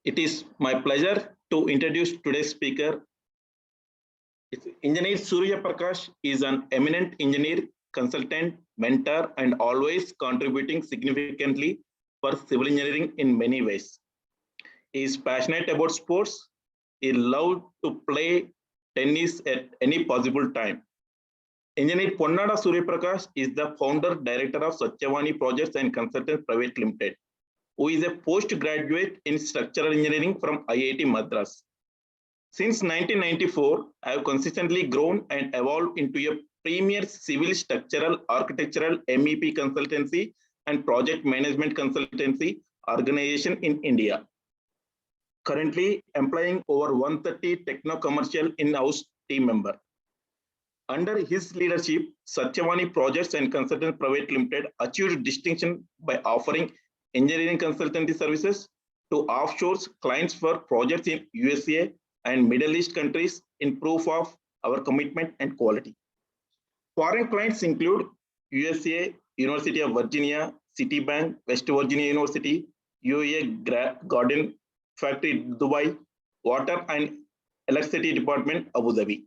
It is my pleasure to introduce today's speaker. Engineer Surya Prakash is an eminent engineer, consultant, mentor, and always contributing significantly for civil engineering in many ways. He is passionate about sports. He loves to play tennis at any possible time. Engineer Ponnada Surya Prakash is the founder director of Satyavani Projects and Consultants Private Limited, who is a postgraduate in structural engineering from IIT Madras. Since 1994, I have consistently grown and evolved into a premier civil structural architectural MEP consultancy and project management consultancy organization in India. Currently employing over 130 techno-commercial in-house team members. Under his leadership, Satyavani Projects and Consultants Private Limited achieved distinction by offering engineering consultancy services to offshore clients for projects in USA and Middle East countries in proof of our commitment and quality. Foreign clients include USA, University of Virginia, Citibank, West Virginia University, UAE Garden Factory Dubai, Water and Electricity Department Abu Dhabi.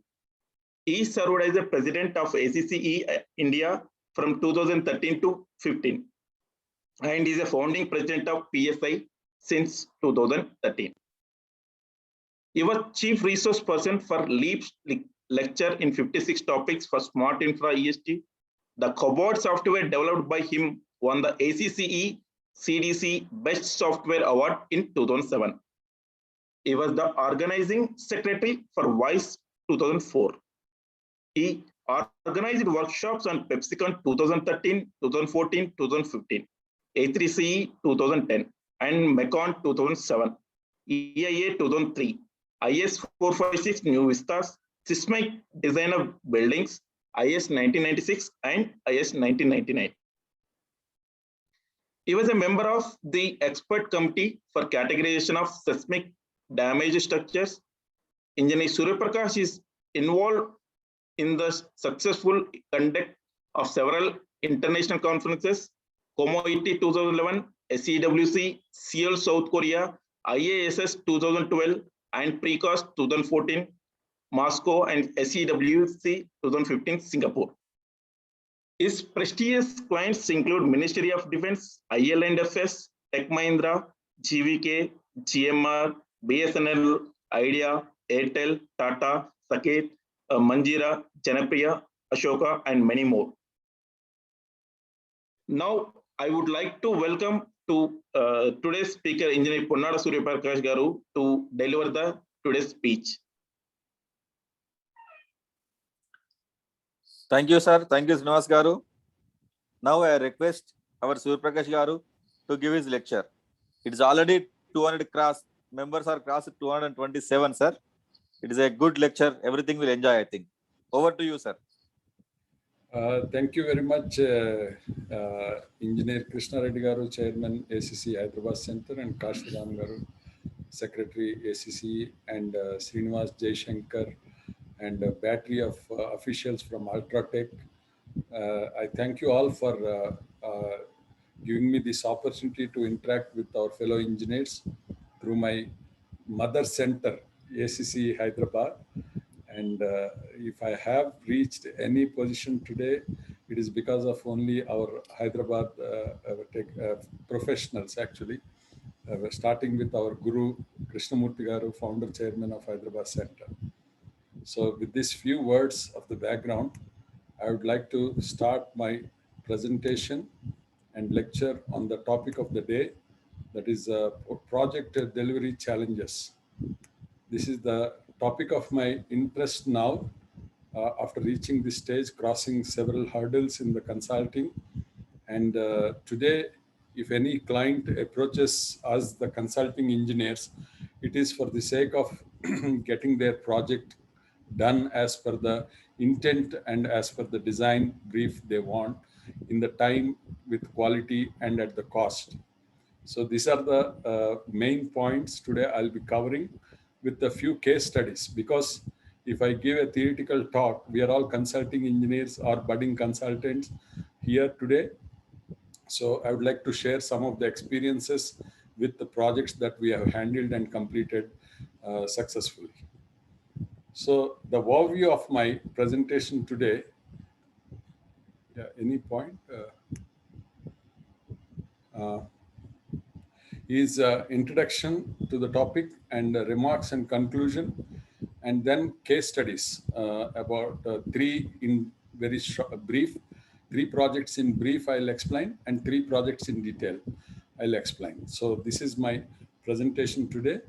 He served as the president of ACCE India from 2013 to 15 and is a founding president of PSI since 2013. He was chief resource person for LEAP's lecture in 56 topics for Smart Infra EST. The Cobalt software developed by him won the ACCE CDC Best Software Award in 2007. He was the organizing secretary for WISE 2004. He organized workshops on PepsiCon 2013, 2014, 2015, A3CE 2010, and MECON 2007, EIA 2003, IS 456 New Vistas, Seismic Design of Buildings, IS 1996, and IS 1999. He was a member of the expert committee for categorization of seismic damage structures. Engineer Surya Prakash is involved in the successful conduct of several international conferences, COMOIT 2011, SEWC, Seoul, South Korea, IASS 2012, and PRECOST 2014, Moscow, and SEWC 2015, Singapore. His prestigious clients include Ministry of Defense, IL&FS, Tech Mahindra, GVK, GMR, BSNL, Idea, Airtel, Tata, Saket, Manjeera, Janapriya, Ashoka, and many more. Now, I would like to welcome to today's speaker, Engineer Ponnada Surya Prakash Garu, to deliver the today's speech. Thank you, sir. Thank you, Srinivas Garu. Now I request our Surya Prakash Garu to give his lecture. It is already 200 cross. Members are crossed 227, sir. It is a good lecture. Everything will enjoy, I think. Over to you, sir. Thank you very much, Engineer Krishna Reddy Garu, Chairman, ACC Hyderabad Center, and Kashiram Garu, Secretary, ACC, and Srinivas Jaishankar, and a battery of officials from Ultratech. I thank you all for giving me this opportunity to interact with our fellow engineers through my mother center, ACC Hyderabad. And if I have reached any position today, it is because of only our Hyderabad professionals, actually. Starting with our Guru, Krishnamurti Garu, founder chairman of Hyderabad Center. So with these few words of the background, I would like to start my presentation and lecture on the topic of the day, that is project delivery challenges. This is the topic of my interest now, after reaching this stage, crossing several hurdles in the consulting. And today, if any client approaches us, the consulting engineers, it is for the sake of getting their project done as per the intent and as per the design brief they want, in the time, with quality, and at the cost. So these are the main points today I'll be covering, with a few case studies, because if I give a theoretical talk, we are all consulting engineers or budding consultants here today. So I would like to share some of the experiences with the projects that we have handled and completed successfully. So the overview of my presentation today, any point? Is introduction to the topic and remarks and conclusion, and then case studies about three in very brief, three projects in brief I'll explain, and three projects in detail I'll explain. So this is my presentation today.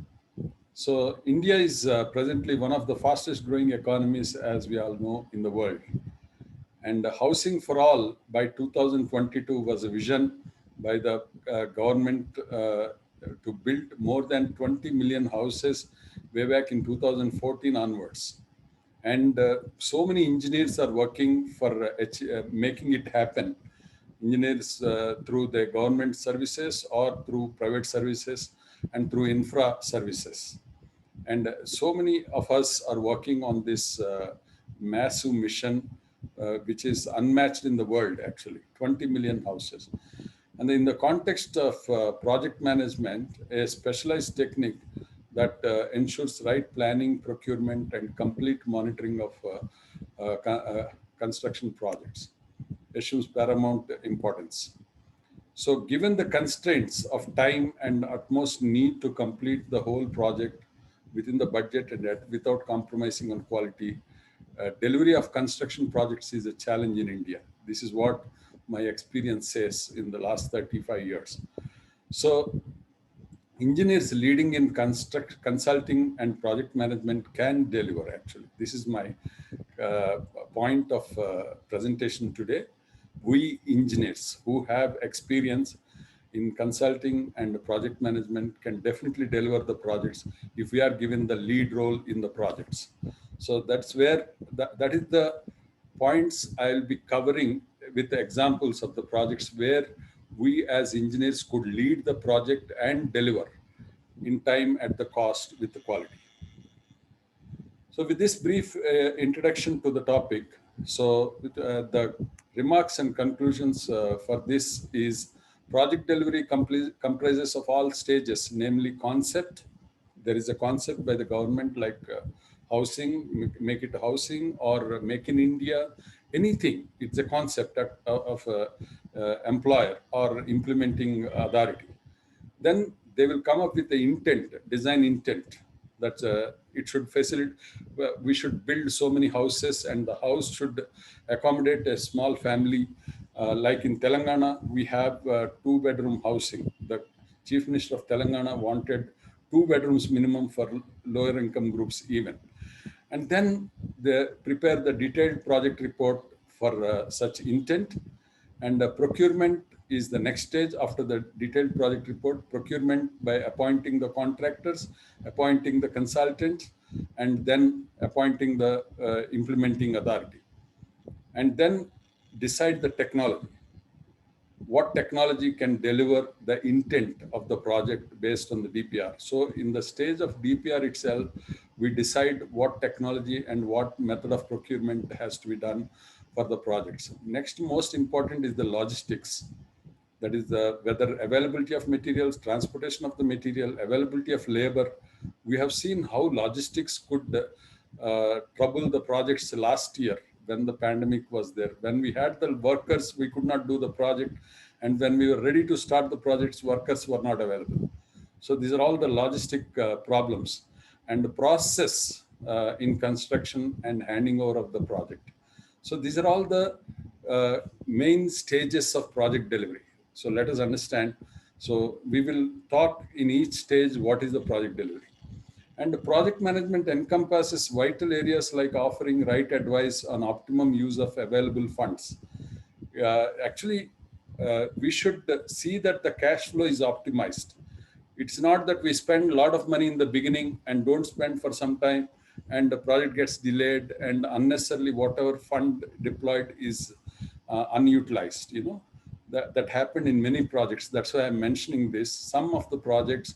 So India is presently one of the fastest growing economies, as we all know, in the world. And housing for all by 2022 was a vision by the government to build more than 20 million houses way back in 2014 onwards. And so many engineers are working for making it happen. Engineers through the government services or through private services and through infra services. And so many of us are working on this massive mission, which is unmatched in the world, actually, 20 million houses. And in the context of project management, a specialized technique that ensures right planning, procurement, and complete monitoring of construction projects assumes paramount importance. So given the constraints of time and utmost need to complete the whole project within the budget and without compromising on quality, delivery of construction projects is a challenge in India. This is what my experience says in the last 35 years. So engineers leading in consulting and project management can deliver, actually. This is my point of presentation today. We engineers who have experience in consulting and project management can definitely deliver the projects if we are given the lead role in the projects. So that's where, that is the points I'll be covering with the examples of the projects where we as engineers could lead the project and deliver in time at the cost with the quality. So with this brief introduction to the topic, so the remarks and conclusions for this is project delivery comprises of all stages, namely concept. There is a concept by the government like housing, make it housing, or make in India, anything. It's a concept of employer or implementing authority. Then they will come up with the intent, design intent, that it should facilitate, we should build so many houses and the house should accommodate a small family. Like in Telangana, we have 2-bedroom housing. The Chief Minister of Telangana wanted 2 bedrooms minimum for lower income groups even. And then they prepare the detailed project report for such intent. And procurement is the next stage after the detailed project report. Procurement by appointing the contractors, appointing the consultants, and then appointing the implementing authority. And then decide the technology. What technology can deliver the intent of the project based on the DPR. So in the stage of DPR itself, we decide what technology and what method of procurement has to be done for the projects. Next, most important is the logistics. That is whether availability of materials, transportation of the material, availability of labor. We have seen how logistics could trouble the projects last year when the pandemic was there. When we had the workers, we could not do the project. And when we were ready to start the projects, workers were not available. So these are all the logistic problems and the process in construction and handing over of the project. So these are all the main stages of project delivery. So let us understand. So we will talk in each stage what is the project delivery. And the project management encompasses vital areas like offering right advice on optimum use of available funds. We should see that the cash flow is optimized. It's not that we spend a lot of money in the beginning and don't spend for some time and the project gets delayed and unnecessarily whatever fund deployed is unutilized. You know, that happened in many projects. That's why I'm mentioning this. Some of the projects,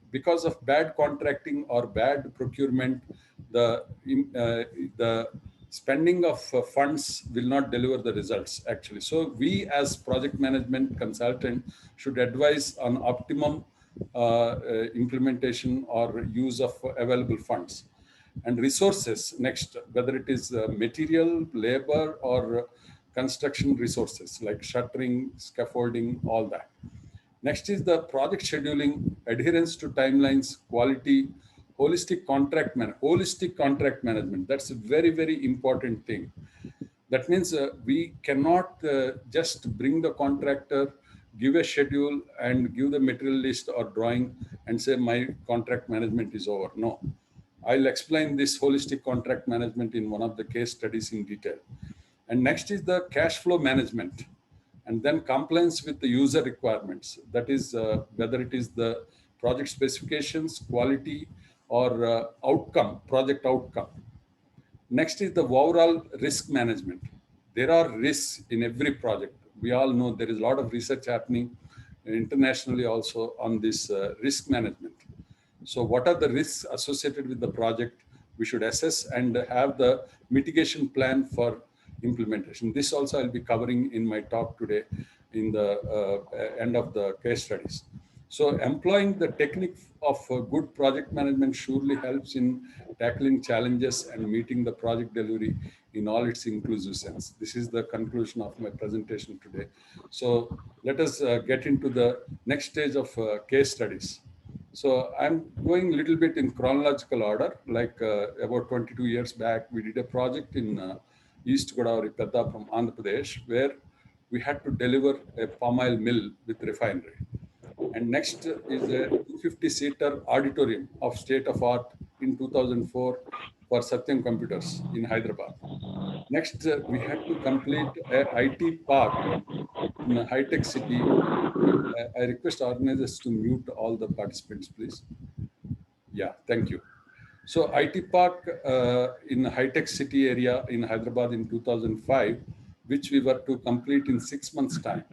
because of bad contracting or bad procurement, the spending of funds will not deliver the results actually. So we as project management consultant should advise on optimum implementation or use of available funds. And resources next, whether it is material, labor, or construction resources like shuttering, scaffolding, all that. Next is the project scheduling, adherence to timelines, quality, holistic contract management. That's a very, very important thing. That means we cannot just bring the contractor, give a schedule and give the material list or drawing and say my contract management is over. No, I'll explain this holistic contract management in one of the case studies in detail. And next is the cash flow management, and then compliance with the user requirements. That is whether it is the project specifications, quality, or project outcome. Next is the overall risk management. There are risks in every project. We all know there is a lot of research happening internationally also on this risk management. So what are the risks associated with the project? We should assess and have the mitigation plan for implementation. This also I'll be covering in my talk today in the end of the case studies. So employing the technique of good project management surely helps in tackling challenges and meeting the project delivery in all its inclusive sense. This is the conclusion of my presentation today. So let us get into the next stage of case studies. So I'm going a little bit in chronological order. Like about 22 years back, we did a project in East Godavari, Pedda from Andhra Pradesh, where we had to deliver a palm oil mill with refinery. And next is a 250-seater auditorium of state of art in 2004 for Satyam Computers in Hyderabad. Next, we had to complete a IT park in a high-tech city. I request organizers to mute all the participants, please. Yeah, thank you. So IT park in a high-tech city area in Hyderabad in 2005, which we were to complete in 6 months' time.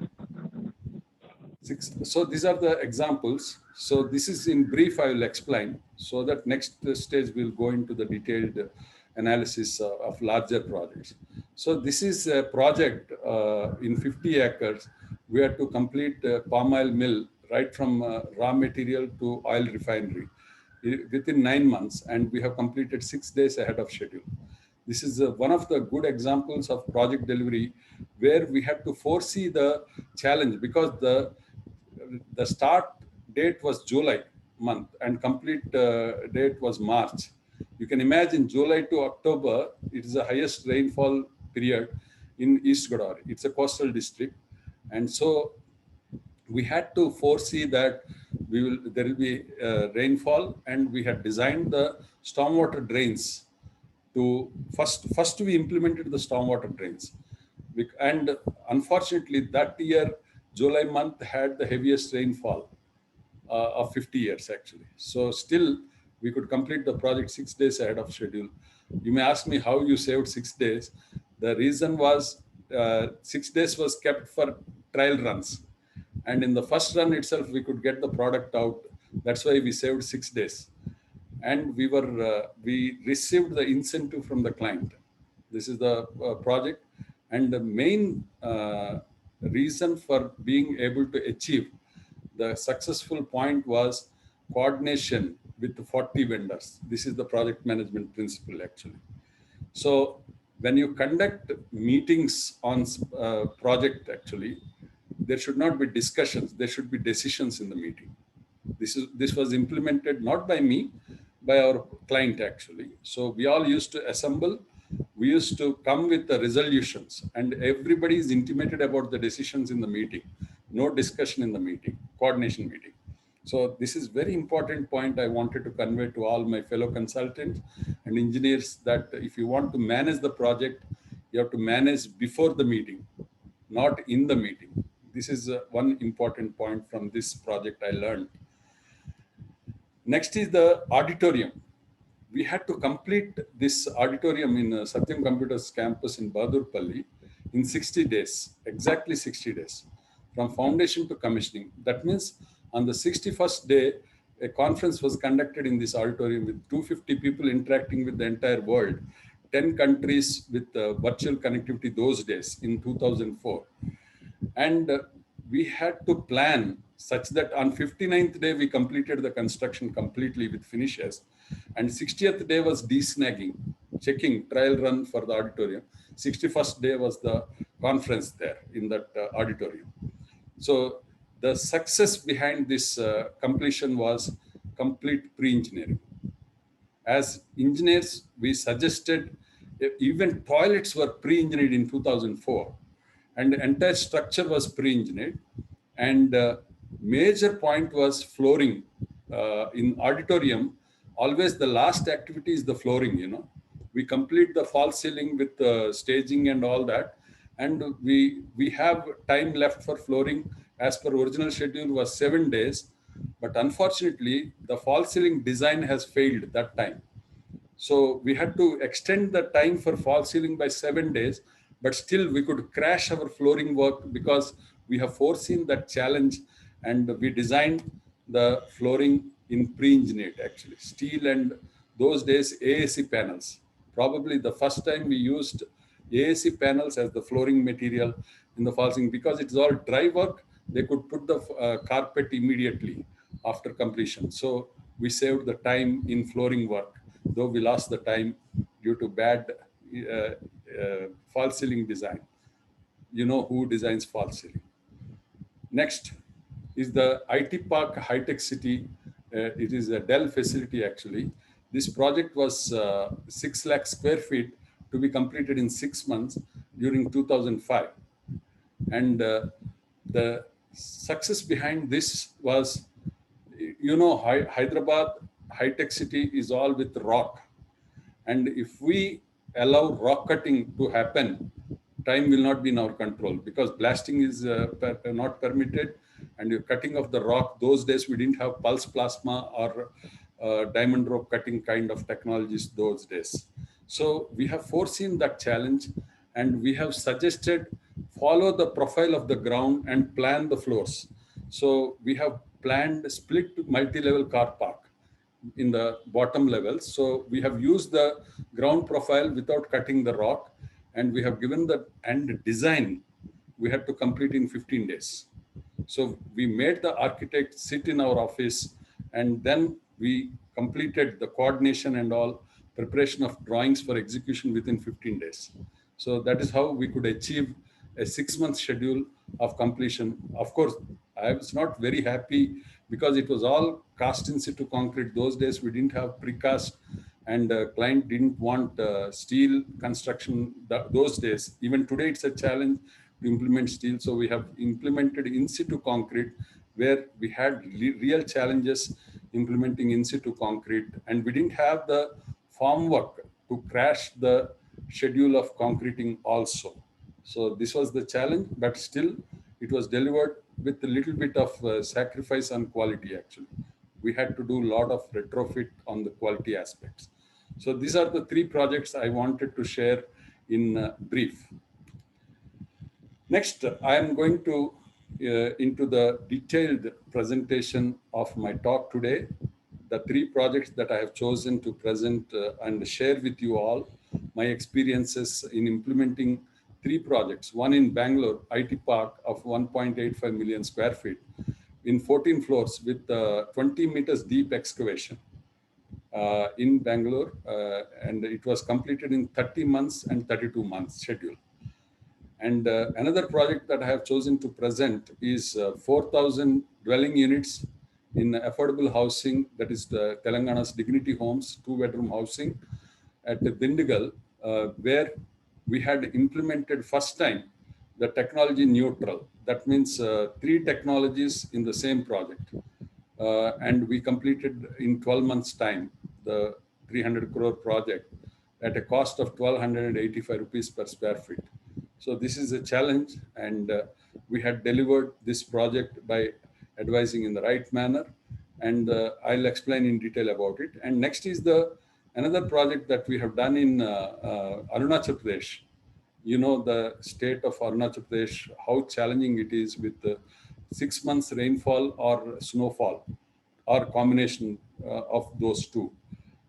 So these are the examples. So this is in brief, I will explain so that next stage we'll go into the detailed analysis of larger projects. So this is a project in 50 acres. We had to complete a palm oil mill right from raw material to oil refinery within 9 months, and we have completed 6 days ahead of schedule. This is one of the good examples of project delivery where we had to foresee the challenge, because the start date was July month and complete date was March. You can imagine July to October, it is the highest rainfall period in East Godavari. It's a coastal district. And so we had to foresee that there will be rainfall, and we had designed the stormwater drains to first we implemented the stormwater drains. And unfortunately that year, July month had the heaviest rainfall of 50 years actually. So still we could complete the project 6 days ahead of schedule. You may ask me how you saved 6 days. The reason was 6 days was kept for trial runs. And in the first run itself, we could get the product out. That's why we saved 6 days. And we received the incentive from the client. This is the project. And the main reason for being able to achieve the successful point was coordination with the 40 vendors. This is the project management principle actually. So when you conduct meetings on project actually, there should not be discussions, there should be decisions in the meeting. This was implemented not by me, by our client actually. So we all used to assemble, we used to come with the resolutions, and everybody is intimated about the decisions in the meeting. No discussion in the meeting, coordination meeting. So this is very important point I wanted to convey to all my fellow consultants and engineers, that if you want to manage the project, you have to manage before the meeting, not in the meeting. This is one important point from this project I learned. Next is the auditorium. We had to complete this auditorium in Satyam Computers campus in Badurpalli in 60 days, exactly 60 days, from foundation to commissioning. That means on the 61st day, a conference was conducted in this auditorium with 250 people interacting with the entire world. 10 countries with virtual connectivity those days in 2004. And we had to plan such that on 59th day, we completed the construction completely with finishes. And 60th day was desnagging, checking, trial run for the auditorium. 61st day was the conference there in that auditorium. So the success behind this completion was complete pre-engineering. As engineers, we suggested even toilets were pre-engineered in 2004, and the entire structure was pre-engineered. And major point was flooring. In auditorium, always the last activity is the flooring, you know. We complete the false ceiling with staging and all that. And we have time left for flooring. As per original schedule was 7 days. But unfortunately, the false ceiling design has failed that time. So we had to extend the time for false ceiling by 7 days, but still we could crash our flooring work because we have foreseen that challenge, and we designed the flooring in pre-engineered, actually, steel and those days AAC panels. Probably the first time we used AAC panels as the flooring material in the false ceiling, because it's all dry work. They could put the carpet immediately after completion. So we saved the time in flooring work, though we lost the time due to bad false ceiling design. You know who designs false ceiling. Next is the IT Park High-Tech City. It is a Dell facility, actually. This project was 6 lakh square feet to be completed in 6 months during 2005. And the success behind this was, you know, Hyderabad High-Tech City is all with rock. And if we allow rock cutting to happen, time will not be in our control, because blasting is not permitted, and you're cutting of the rock. Those days we didn't have pulse plasma or diamond rope cutting kind of technologies those days. So we have foreseen that challenge, and we have suggested follow the profile of the ground and plan the floors. So we have planned split multi-level car park in the bottom levels. So we have used the ground profile without cutting the rock, and we have given the end design we had to complete in 15 days. So we made the architect sit in our office, and then we completed the coordination and all preparation of drawings for execution within 15 days. So that is how we could achieve a 6-month schedule of completion. Of course, I was not very happy because it was all cast in situ concrete. Those days we didn't have precast, and the client didn't want steel construction those days. Even today it's a challenge to implement steel. So we have implemented in situ concrete, where we had real challenges implementing in situ concrete, and we didn't have the form work to crash the schedule of concreting also. So this was the challenge, but still it was delivered with a little bit of sacrifice on quality, actually. We had to do a lot of retrofit on the quality aspects. So these are the 3 projects I wanted to share in brief. Next, I am going to into the detailed presentation of my talk today. The 3 projects that I have chosen to present and share with you all my experiences in implementing 3 projects. One in Bangalore, IT Park of 1.85 million square feet in 14 floors with 20 meters deep excavation in Bangalore. And it was completed in 30 months and 32 months schedule. And another project that I have chosen to present is 4,000 dwelling units in affordable housing, that is the Telangana's Dignity Homes, 2-bedroom housing at Dindigal, where we had implemented first time the technology neutral. That means 3 technologies in the same project. And we completed in 12 months time the 300 crore project at a cost of 1,285 rupees per square feet. So this is a challenge, and we had delivered this project by advising in the right manner, and I'll explain in detail about it. And next is another project that we have done in Arunachal Pradesh. You know the state of Arunachal Pradesh, how challenging it is with 6 months rainfall or snowfall, or combination of those 2.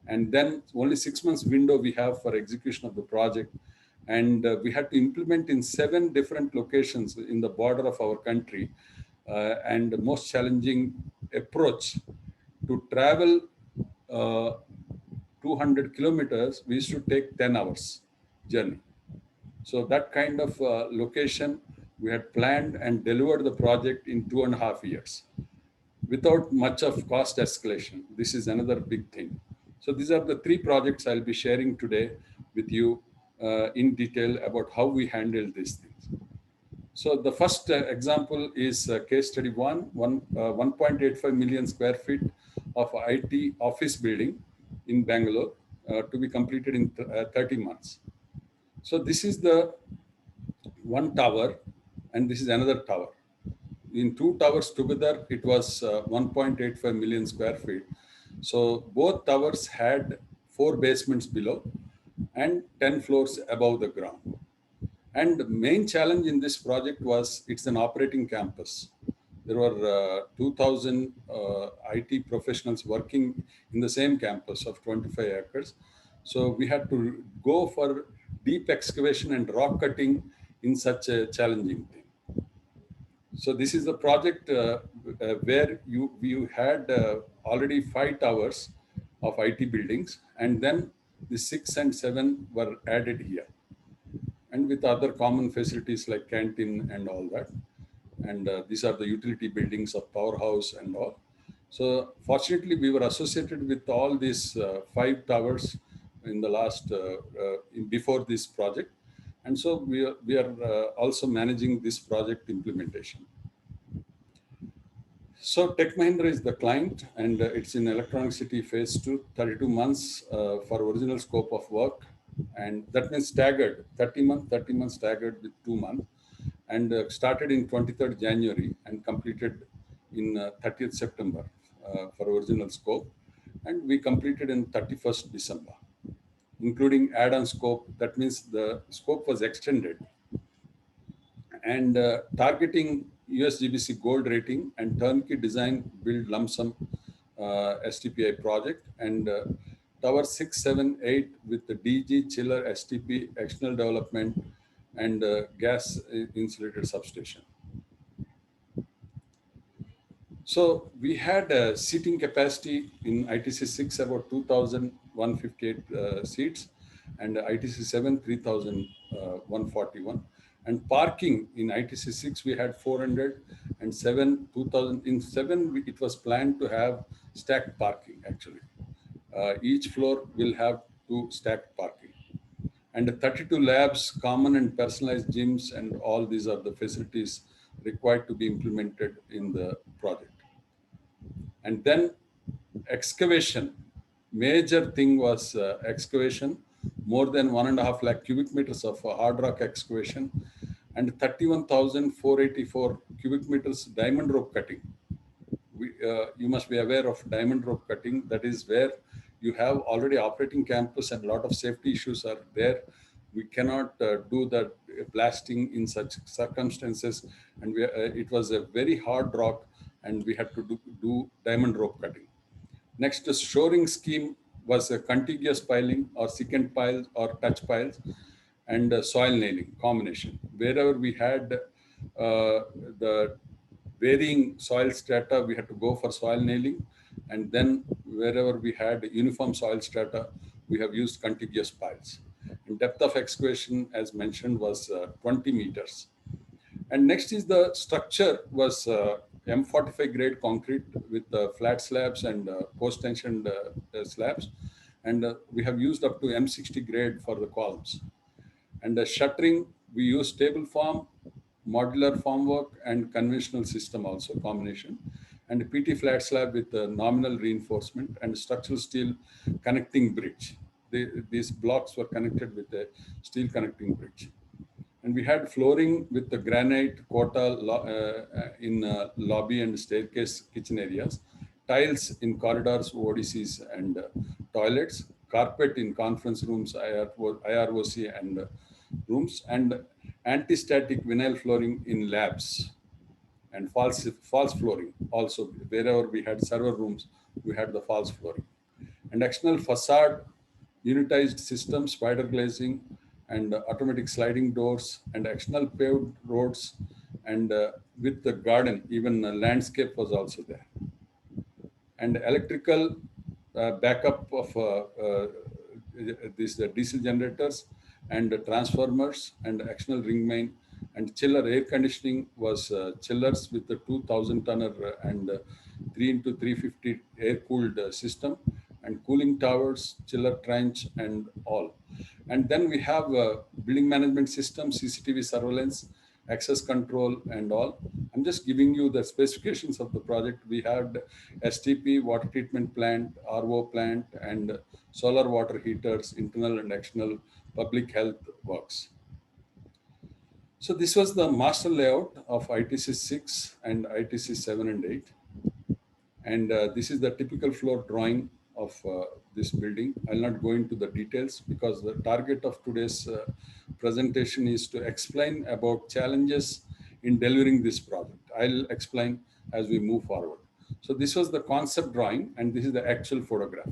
And then only 6 months window we have for execution of the project. And we had to implement in 7 different locations in the border of our country. And the most challenging approach to travel 200 kilometers, we used to take 10 hours journey. So that kind of location, we had planned and delivered the project in 2.5 years without much of cost escalation. This is another big thing. So these are the 3 projects I'll be sharing today with you in detail about how we handle these things. So the first example is case study 1.85 million square feet of IT office building in Bangalore to be completed in 30 months. So this is the one tower, and this is another tower. In 2 towers together, it was 1.85 million square feet. So both towers had 4 basements below and 10 floors above the ground. And the main challenge in this project was it's an operating campus. There were 2,000 IT professionals working in the same campus of 25 acres. So we had to go for deep excavation and rock cutting in such a challenging thing. So this is the project where you had already 5 towers of IT buildings, and then the 6 and 7 were added here, and with other common facilities like canteen and all that. And these are the utility buildings of powerhouse and all. So fortunately, we were associated with all these 5 towers in the last before this project. And so we are also managing this project implementation. So Tech Mahindra is the client, and it's in Electronic City phase 2, 32 months for original scope of work. And that means staggered, 30 months staggered with 2 months, and started in 23rd January and completed in 30th September for original scope. And we completed in 31st December, including add-on scope. That means the scope was extended, and targeting USGBC gold rating and turnkey design build lump sum STPI project, and tower 6, 7, 8 with the DG chiller STP external development and gas insulated substation. So we had a seating capacity in ITC 6 about 2,158 seats, and ITC 7 3,141. And parking in ITC 6 we had 400, and 7 2,000. In 7 it was planned to have stacked parking actually. Each floor will have 2 stacked parking. And 32 labs, common and personalized gyms, and all these are the facilities required to be implemented in the project. And then excavation, major thing was excavation, more than 1.5 lakh cubic meters of hard rock excavation, and 31,484 cubic meters diamond rope cutting. You must be aware of diamond rope cutting. That is where you have already operating campus and a lot of safety issues are there. We cannot do the blasting in such circumstances. And it was a very hard rock, and we had to do diamond rope cutting. Next, the shoring scheme was a contiguous piling or secant piles or touch piles, and soil nailing combination. Wherever we had the varying soil strata, we had to go for soil nailing. And then wherever we had uniform soil strata, we have used contiguous piles. And depth of excavation, as mentioned, was 20 meters. And next is the structure was M45 grade concrete with flat slabs and post-tensioned slabs. And we have used up to M60 grade for the columns. And the shuttering, we use table form, modular formwork, and conventional system also combination. And PT flat slab with nominal reinforcement and structural steel connecting bridge. These blocks were connected with a steel connecting bridge. And we had flooring with the granite quota in lobby and staircase kitchen areas, tiles in corridors, ODCs, and toilets, carpet in conference rooms, IROC and rooms, and anti-static vinyl flooring in labs, and false flooring also. Wherever we had server rooms, we had the false flooring. and external facade, unitized system, spider glazing, and automatic sliding doors, and external paved roads, and with the garden, even landscape was also there. And electrical backup of these diesel generators and transformers and external ring main, and chiller air conditioning was chillers with the 2000 tonner and 3 into 350 air cooled system, and cooling towers, chiller trench, and all. And then we have building management system, CCTV surveillance, access control, and all. I'm just giving you the specifications of the project. We had STP, water treatment plant, RO plant, and solar water heaters, internal and external, public health works. So this was the master layout of ITC 6 and ITC 7 and 8. And this is the typical floor drawing of this building. I'll not go into the details because the target of today's presentation is to explain about challenges in delivering this project. I'll explain as we move forward. So this was the concept drawing, and this is the actual photograph.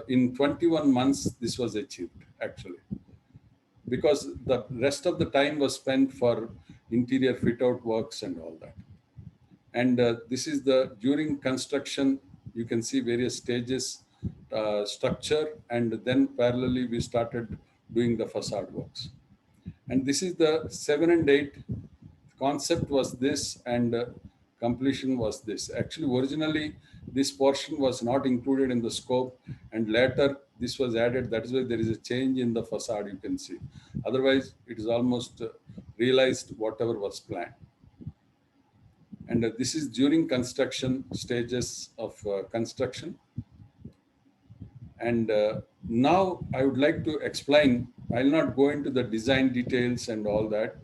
In 21 months, this was achieved actually, because the rest of the time was spent for interior fit out works and all that. And this is the during construction, you can see various stages, structure, and then parallelly we started doing the facade works. And this is the 7 and 8. Concept was this, and completion was this. Actually, originally, this portion was not included in the scope, and later this was added. That is why there is a change in the facade, you can see. Otherwise, it is almost realized whatever was planned. And this is during construction stages of construction. And now I would like to explain, I'll not go into the design details and all that,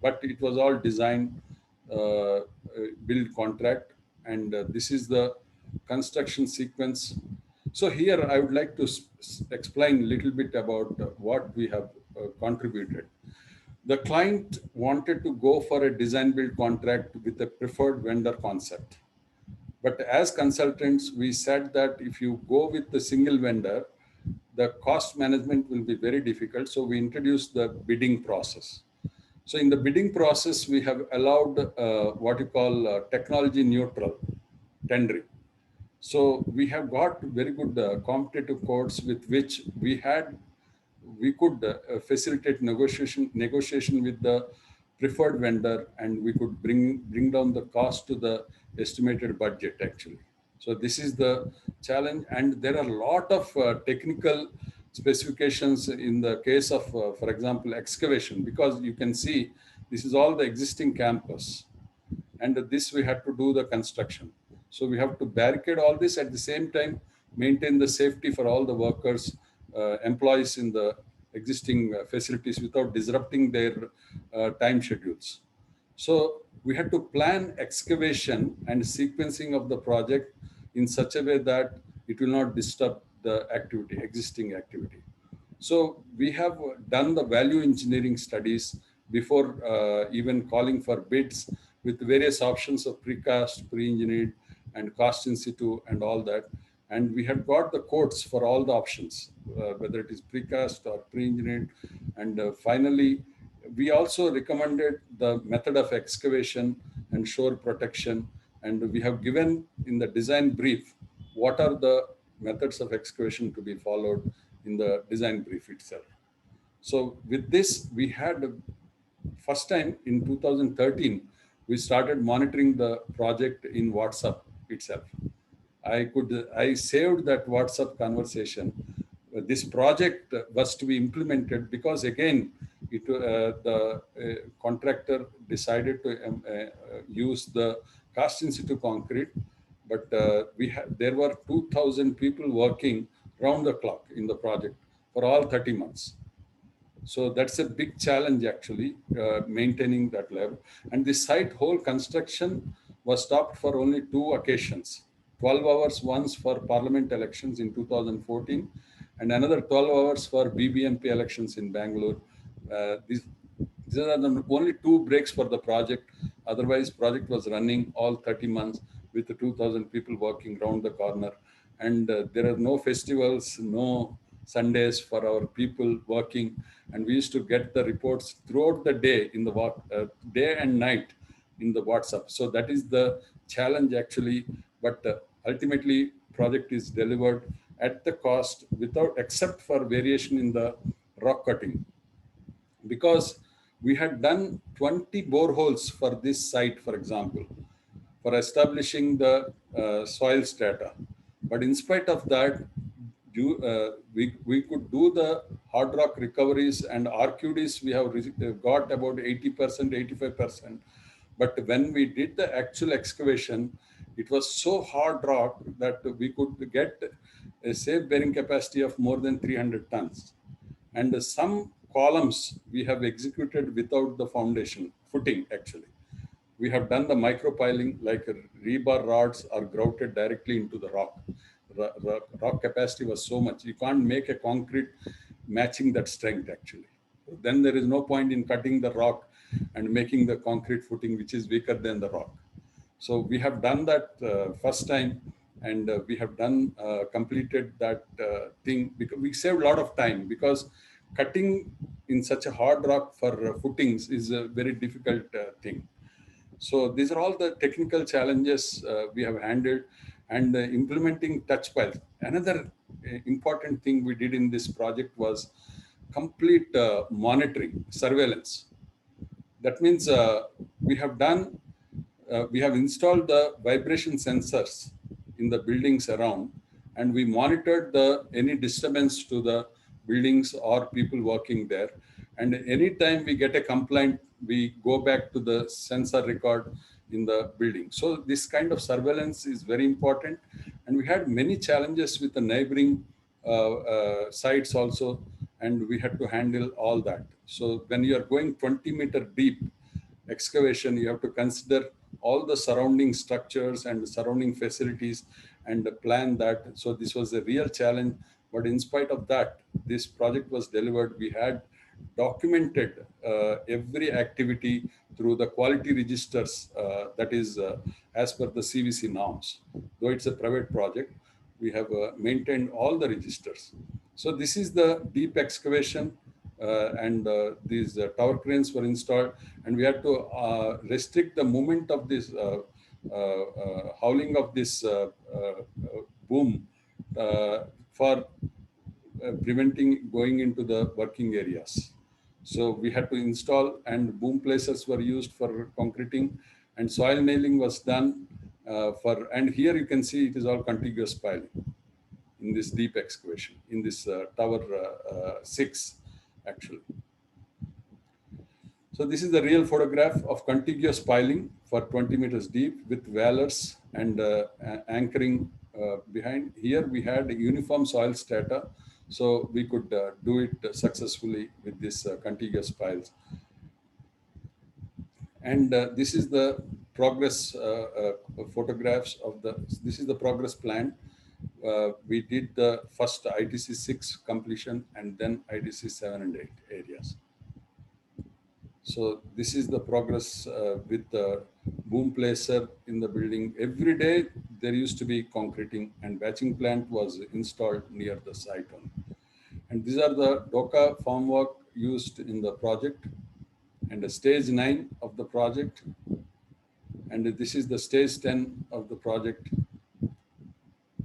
but it was all design, build contract. And this is the construction sequence. So here I would like to explain a little bit about what we have contributed. The client wanted to go for a design build contract with a preferred vendor concept. But as consultants, we said that if you go with the single vendor, the cost management will be very difficult. So we introduced the bidding process. So in the bidding process, we have allowed what you call technology neutral tendering. So we have got very good competitive quotes with which we could facilitate negotiation with the preferred vendor, and we could bring down the cost to the estimated budget actually. So this is the challenge, and there are a lot of technical specifications in the case of, for example, excavation, because you can see this is all the existing campus, and this we had to do the construction. So we have to barricade all this, at the same time maintain the safety for all the workers, employees in the existing facilities without disrupting their time schedules. So we had to plan excavation and sequencing of the project in such a way that it will not disturb the activity, existing activity. So we have done the value engineering studies before even calling for bids, with various options of precast, pre-engineered, and cost in situ and all that. And we had got the quotes for all the options, whether it is precast or pre-engineered. And finally, we also recommended the method of excavation and shore protection. And we have given in the design brief what are the methods of excavation to be followed in the design brief itself. So with this, we had first time in 2013, we started monitoring the project in WhatsApp itself. I saved that WhatsApp conversation. This project was to be implemented because again, the contractor decided to use the cast in situ concrete, but there were 2,000 people working round the clock in the project for all 30 months. So that's a big challenge actually, maintaining that level. And the site whole construction was stopped for only 2 occasions. 12 hours once for parliament elections in 2014, and another 12 hours for BBMP elections in Bangalore. These are the only 2 breaks for the project. Otherwise, project was running all 30 months with 2,000 people working round the corner. And there are no festivals, no Sundays for our people working. And we used to get the reports throughout the day in the day and night in the WhatsApp. So that is the challenge actually. But ultimately, project is delivered at the cost without, except for variation in the rock cutting. Because we had done 20 boreholes for this site, for example, for establishing the soil strata. But in spite of that, we could do the hard rock recoveries and RQDs. We have got about 80%, 85%. But when we did the actual excavation, it was so hard rock that we could get a safe bearing capacity of more than 300 tons. And some columns we have executed without the foundation footing actually. We have done the micropiling, like rebar rods are grouted directly into the rock. Rock capacity was so much. You can't make a concrete matching that strength actually. Then there is no point in cutting the rock and making the concrete footing, which is weaker than the rock. So we have done that first time, and we have done completed that thing because we saved a lot of time, because cutting in such a hard rock for footings is a very difficult thing. So these are all the technical challenges we have handled, and implementing touch piles. Another important thing we did in this project was complete monitoring, surveillance. That means we have installed the vibration sensors in the buildings around, and we monitored any disturbance to the buildings or people working there. And anytime we get a complaint, we go back to the sensor record in the building. So this kind of surveillance is very important. And we had many challenges with the neighboring sites also, and we had to handle all that. So when you are going 20-meter deep excavation, you have to consider all the surrounding structures and the surrounding facilities and plan that. So this was a real challenge. But in spite of that, this project was delivered. We had documented every activity through the quality registers, that is as per the CVC norms. Though it's a private project, we have maintained all the registers. So this is the deep excavation, and these tower cranes were installed, and we had to restrict the movement of this howling of this boom for preventing going into the working areas. So we had to install, and boom placers were used for concreting, and soil nailing was done and here you can see it is all contiguous piling in this deep excavation, in this tower 6 actually. So this is the real photograph of contiguous piling for 20 meters deep with valors and anchoring behind. Here we had a uniform soil strata, so we could do it successfully with this contiguous piles. And this is the progress photographs of this is the progress plan. We did the first ITC 6 completion and then ITC 7 and 8 areas. So this is the progress with the boom placer in the building. Every day there used to be concreting, and batching plant was installed near the site only. And these are the DOCA formwork used in the project, and the stage 9 of the project. And this is the stage 10 of the project.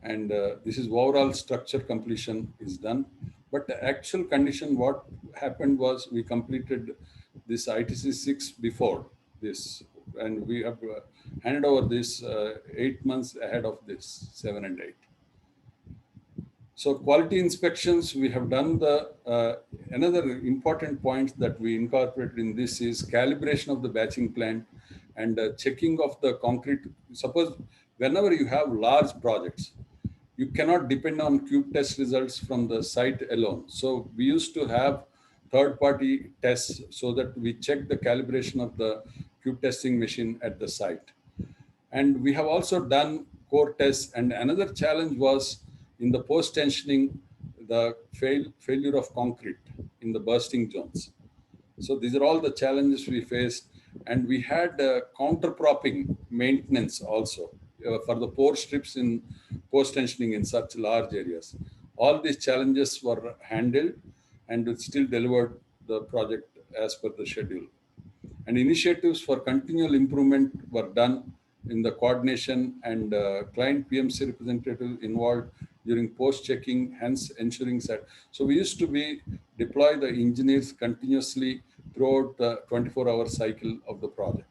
And this is overall structure completion is done. But the actual condition, what happened was we completed this ITC 6 before this, and we have handed over this 8 months ahead of this 7 and 8. So quality inspections, we have done the, another important point that we incorporated in this is calibration of the batching plant and checking of the concrete. Suppose whenever you have large projects, you cannot depend on cube test results from the site alone. So we used to have third-party tests so that we check the calibration of the cube testing machine at the site. And we have also done core tests. And another challenge was in the post-tensioning, the failure of concrete in the bursting zones. So these are all the challenges we faced. And we had counter-propping maintenance also for the pore strips in post tensioning in such large areas. All these challenges were handled and it still delivered the project as per the schedule. And initiatives for continual improvement were done in the coordination, and client PMC representative involved during post checking, hence ensuring that. So we used to deploy the engineers continuously throughout the 24-hour cycle of the project.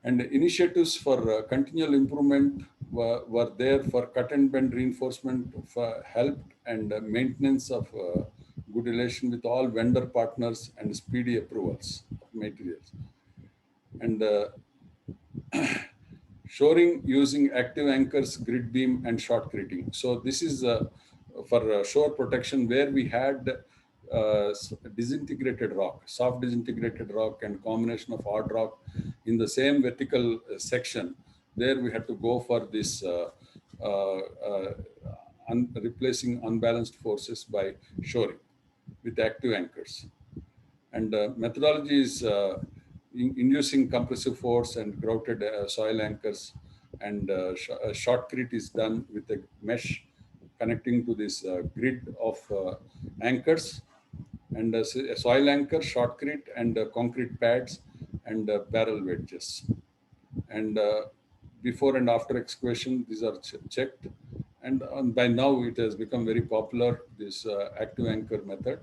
And initiatives for continual improvement were there for cut and bend reinforcement, for help and maintenance of good relation with all vendor partners and speedy approvals of materials. And shoring using active anchors, grid beam and shotcreting. So this is for shore protection, where we had disintegrated rock, soft disintegrated rock and combination of hard rock in the same vertical section. There we had to go for this replacing unbalanced forces by shoring with active anchors. And methodology is inducing compressive force and grouted soil anchors, and shotcrete is done with a mesh connecting to this grid of anchors, and a soil anchor, shotcrete, and concrete pads and barrel wedges. And before and after excavation, these are checked. And by now it has become very popular, this active anchor method.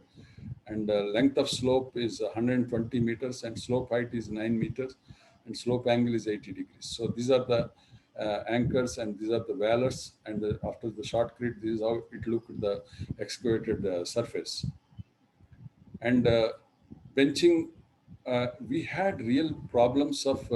And length of slope is 120 meters and slope height is 9 meters and slope angle is 80 degrees. So these are the anchors and these are the valors, and after the shotcrete, this is how it looked at the excavated surface. And benching, we had real problems of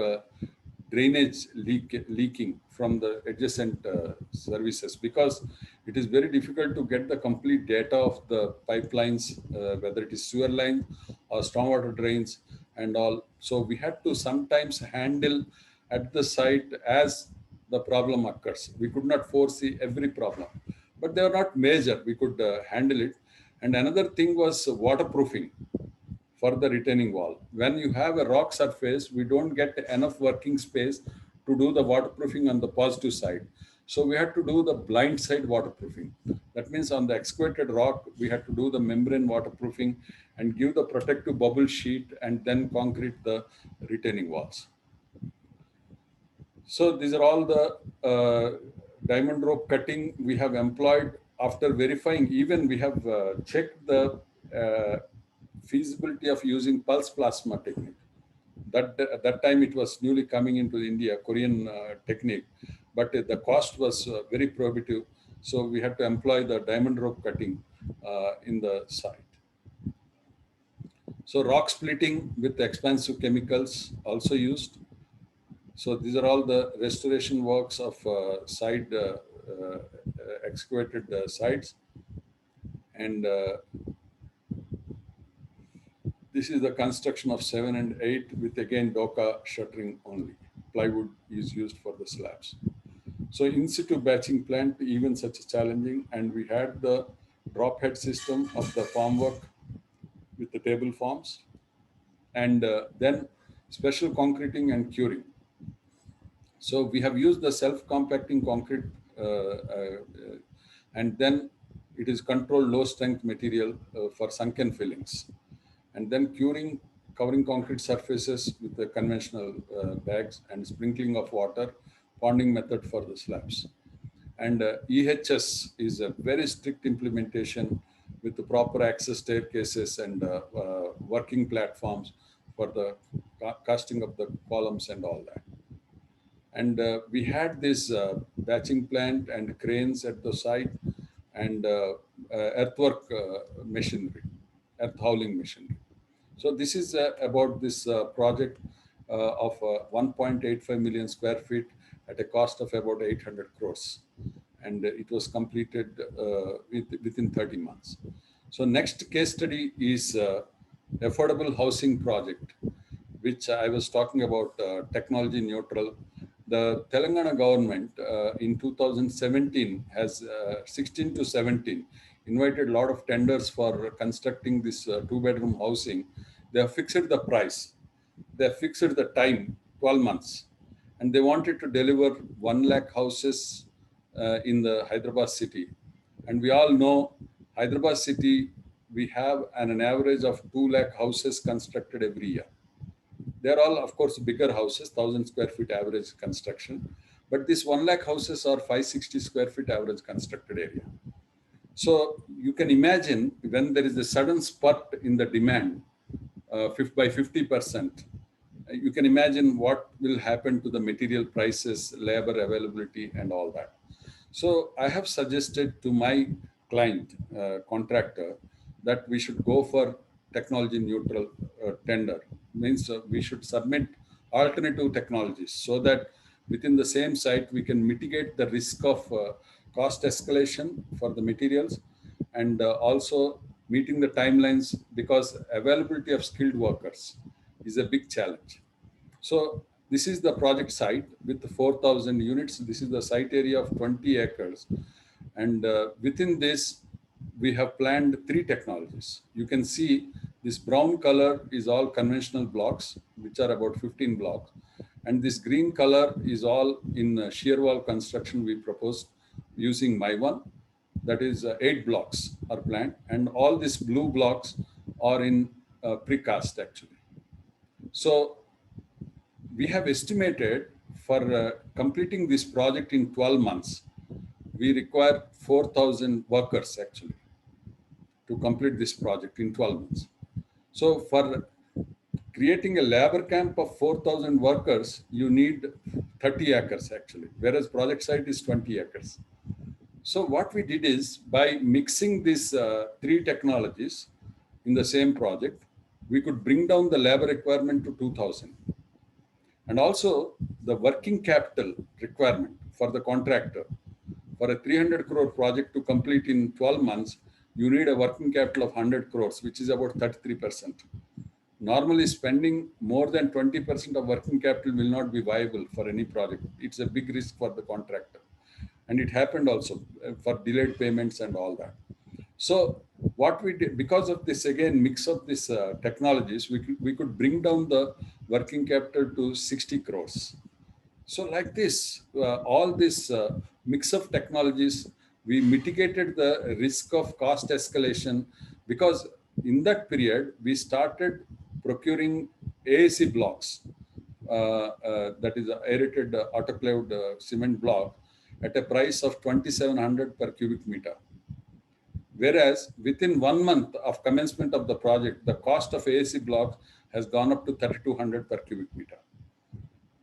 drainage leaking from the adjacent services, because it is very difficult to get the complete data of the pipelines, whether it is sewer lines or stormwater drains and all. So we had to sometimes handle at the site as the problem occurs. We could not foresee every problem, but they were not major. We could handle it. And another thing was waterproofing for the retaining wall. When you have a rock surface, we don't get enough working space to do the waterproofing on the positive side. So we had to do the blind side waterproofing. That means on the excavated rock, we had to do the membrane waterproofing and give the protective bubble sheet and then concrete the retaining walls. So these are all the diamond rope cutting we have employed. After verifying, even we have checked the feasibility of using pulse plasma technique. At that time it was newly coming into India, Korean technique, but the cost was very prohibitive. So we had to employ the diamond rope cutting in the site. So rock splitting with expansive chemicals also used. So these are all the restoration works of excavated sites. And this is the construction of 7 and 8 with again Doka shuttering only. Plywood is used for the slabs. So in situ batching plant, even such challenging, and we had the drop head system of the formwork with the table forms, and then special concreting and curing. So we have used the self-compacting concrete and then it is controlled low strength material for sunken fillings. And then curing, covering concrete surfaces with the conventional bags and sprinkling of water, ponding method for the slabs. And EHS is a very strict implementation with the proper access staircases and working platforms for the casting of the columns and all that. And we had this batching plant and cranes at the site and earthwork machinery, earth hauling machinery. So this is about this project of 1.85 million square feet at a cost of about 800 crores. And it was completed within 30 months. So next case study is affordable housing project, which I was talking about, technology neutral. The Telangana government in 2017 has 16 to 17 invited a lot of tenders for constructing this two-bedroom housing. They have fixed the price. They have fixed the time, 12 months. and they wanted to deliver 1 lakh houses in the Hyderabad city. And we all know Hyderabad city, we have an average of 2 lakh houses constructed every year. They're all, of course, bigger houses, 1,000 square feet average construction. But this 1 lakh houses are 560 square feet average constructed area. So you can imagine when there is a sudden spurt in the demand by 50%, you can imagine what will happen to the material prices, labor availability, and all that. So I have suggested to my client contractor that we should go for technology neutral tender. Means we should submit alternative technologies so that within the same site we can mitigate the risk of cost escalation for the materials, and also meeting the timelines, because availability of skilled workers is a big challenge. So this is the project site with 4,000 units. This is the site area of 20 acres. And within this, we have planned 3 technologies. You can see this brown color is all conventional blocks, which are about 15 blocks. And this green color is all in shear wall construction we proposed using My1. That is 8 blocks are planned. And all these blue blocks are in precast actually. So we have estimated for completing this project in 12 months, we require 4,000 workers actually to complete this project in 12 months. So for creating a labor camp of 4,000 workers, you need 30 acres actually, whereas project site is 20 acres. So what we did is, by mixing these 3 technologies in the same project, we could bring down the labor requirement to 2,000. And also the working capital requirement for the contractor. For a 300 crore project to complete in 12 months, you need a working capital of 100 crores, which is about 33%. Normally spending more than 20% of working capital will not be viable for any project. It's a big risk for the contractor. And it happened also for delayed payments and all that. So what we did, because of this, again, mix of these technologies, we could bring down the working capital to 60 crores. So like this, all this mix of technologies, we mitigated the risk of cost escalation, because in that period, we started procuring AAC blocks, that is aerated autoclaved cement block, at a price of 2,700 per cubic meter. Whereas within 1 month of commencement of the project, the cost of AAC blocks has gone up to 3,200 per cubic meter.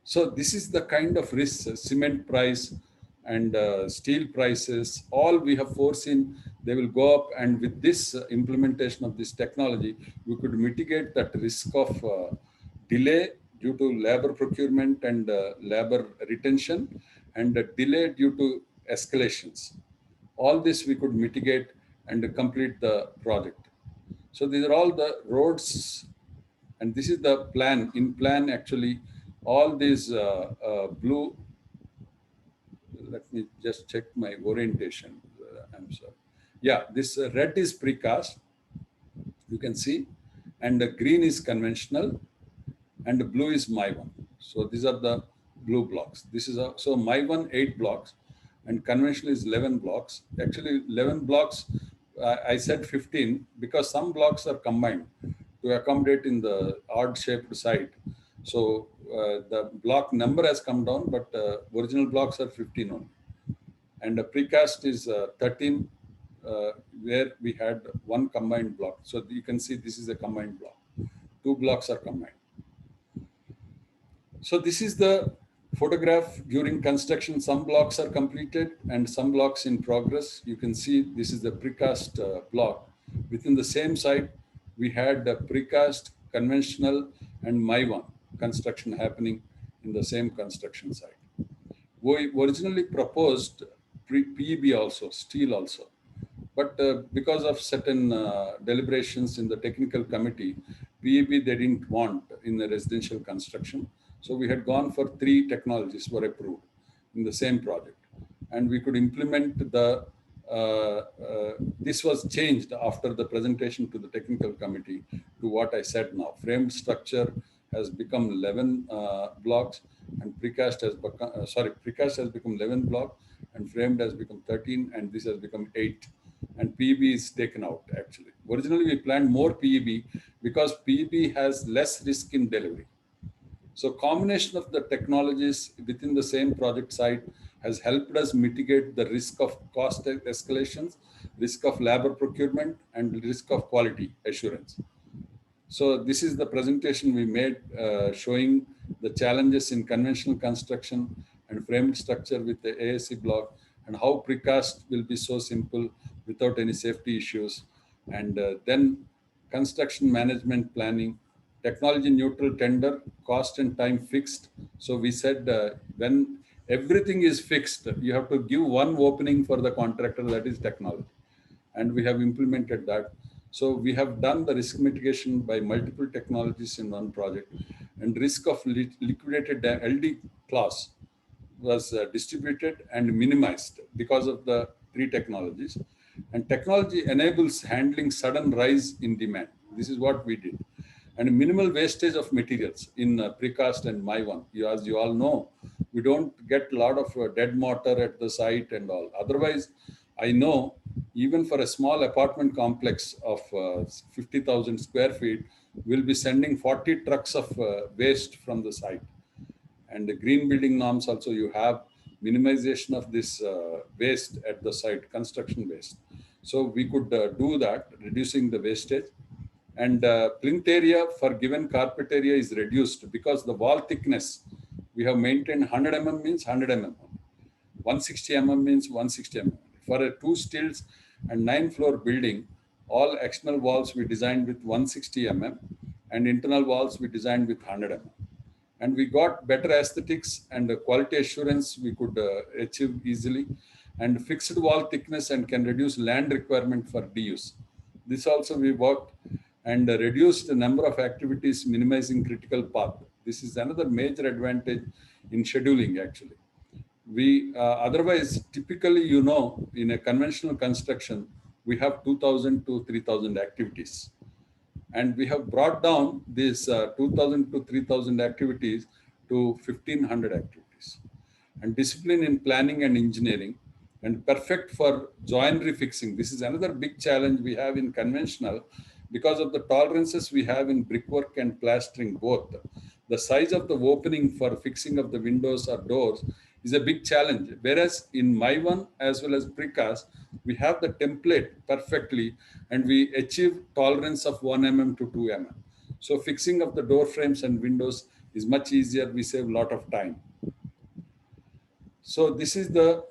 So this is the kind of risk, cement price and steel prices, all we have foreseen, they will go up. And with this implementation of this technology, we could mitigate that risk of delay due to labor procurement and labor retention, and a delay due to escalations. All this we could mitigate and complete the project. So these are all the roads, and this is the plan. In plan, actually, all these blue, let me just check my orientation. I'm sorry. Yeah, this red is precast, you can see, and the green is conventional, and the blue is My1. So these are the blue blocks. This is so My1 8 blocks, and conventional is 11 blocks. Actually 11 blocks, I said 15 because some blocks are combined to accommodate in the odd shaped site. So the block number has come down, but original blocks are 15 only. And the precast is 13, where we had 1 combined block. So you can see this is a combined block. 2 blocks are combined. So this is the photograph during construction. Some blocks are completed and some blocks in progress. You can see this is the precast block. Within the same site, we had the precast, conventional, and My1 construction happening in the same construction site. We originally proposed PEB also, steel also. But because of certain deliberations in the technical committee, PEB they didn't want in the residential construction. So we had gone for 3 technologies were approved in the same project. And we could implement the, this was changed after the presentation to the technical committee to what I said now, framed structure has become 11 blocks, and precast has become, precast has become 11 blocks, and framed has become 13, and this has become 8. And PEB is taken out actually. Originally, we planned more PEB because PEB has less risk in delivery. So combination of the technologies within the same project site has helped us mitigate the risk of cost escalations, risk of labor procurement, and risk of quality assurance. So this is the presentation we made showing the challenges in conventional construction and framed structure with the ASC block, and how precast will be so simple without any safety issues. And then construction management planning, technology neutral tender, cost and time fixed. So we said when everything is fixed, you have to give one opening for the contractor, that is technology. And we have implemented that. So we have done the risk mitigation by multiple technologies in one project, and risk of liquidated LD clause was distributed and minimized because of the 3 technologies. And technology enables handling sudden rise in demand. This is what we did. And minimal wastage of materials in precast and My1. As you all know, we don't get a lot of dead mortar at the site and all. Otherwise, I know even for a small apartment complex of 50,000 square feet, we'll be sending 40 trucks of waste from the site. And the green building norms also, you have minimization of this waste at the site, construction waste. So we could do that, reducing the wastage. And plinth area for given carpet area is reduced because the wall thickness, we have maintained 100 mm means 100 mm. 160 mm means 160 mm. For a 2 stills and 9 floor building, all external walls we designed with 160 mm, and internal walls we designed with 100 mm. And we got better aesthetics and quality assurance we could achieve easily, and fixed wall thickness, and can reduce land requirement for DUs. This also we worked, and reduced the number of activities, minimizing critical path. This is another major advantage in scheduling actually. We otherwise, typically, you know, in a conventional construction, we have 2,000 to 3,000 activities. And we have brought down this 2,000 to 3,000 activities to 1,500 activities. And discipline in planning and engineering, and perfect for joinery fixing. This is another big challenge we have in conventional because of the tolerances we have in brickwork and plastering both. The size of the opening for fixing of the windows or doors is a big challenge. Whereas in My1 as well as precast, we have the template perfectly, and we achieve tolerance of 1 mm to 2 mm. So fixing of the door frames and windows is much easier. We save a lot of time. So this is the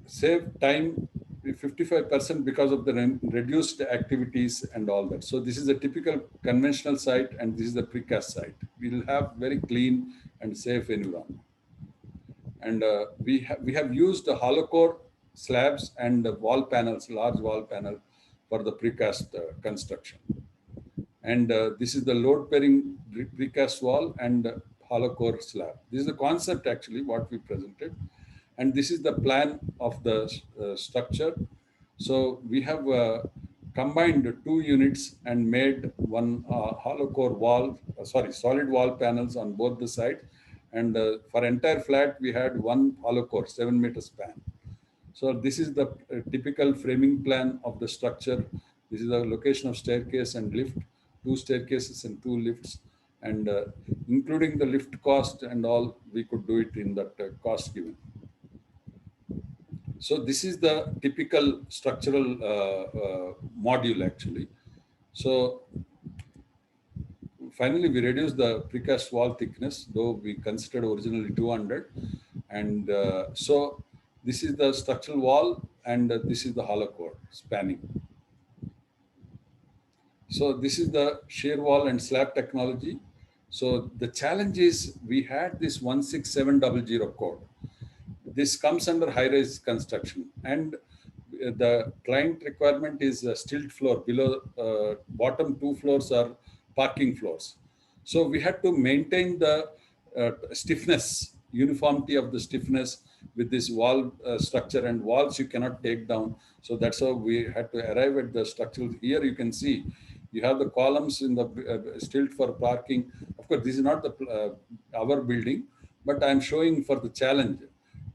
save time 55% because of the reduced activities and all that. So this is a typical conventional site, and this is the precast site. We will have very clean and safe environment. And we have used the hollow core slabs and the wall panels, large wall panel for the precast construction. And this is the load bearing precast wall and hollow core slab. This is the concept actually what we presented. And this is the plan of the structure. So we have combined 2 units and made one hollow core wall, solid wall panels on both the sides. And for entire flat, we had 1 hollow core, 7-meter span. So this is the typical framing plan of the structure. This is the location of staircase and lift, 2 staircases and 2 lifts. And including the lift cost and all, we could do it in that cost given. So this is the typical structural module actually. So finally, we reduced the precast wall thickness, though we considered originally 200. And so this is the structural wall, and this is the hollow core spanning. So this is the shear wall and slab technology. So the challenge is we had this 16700 code. This comes under high-rise construction, and the client requirement is a stilt floor. Below bottom 2 floors are parking floors. So we had to maintain the stiffness, uniformity of the stiffness with this wall structure, and walls you cannot take down. So that's how we had to arrive at the structural. Here you can see You have the columns in the stilt for parking. Of course, this is not the our building, but I'm showing for the challenge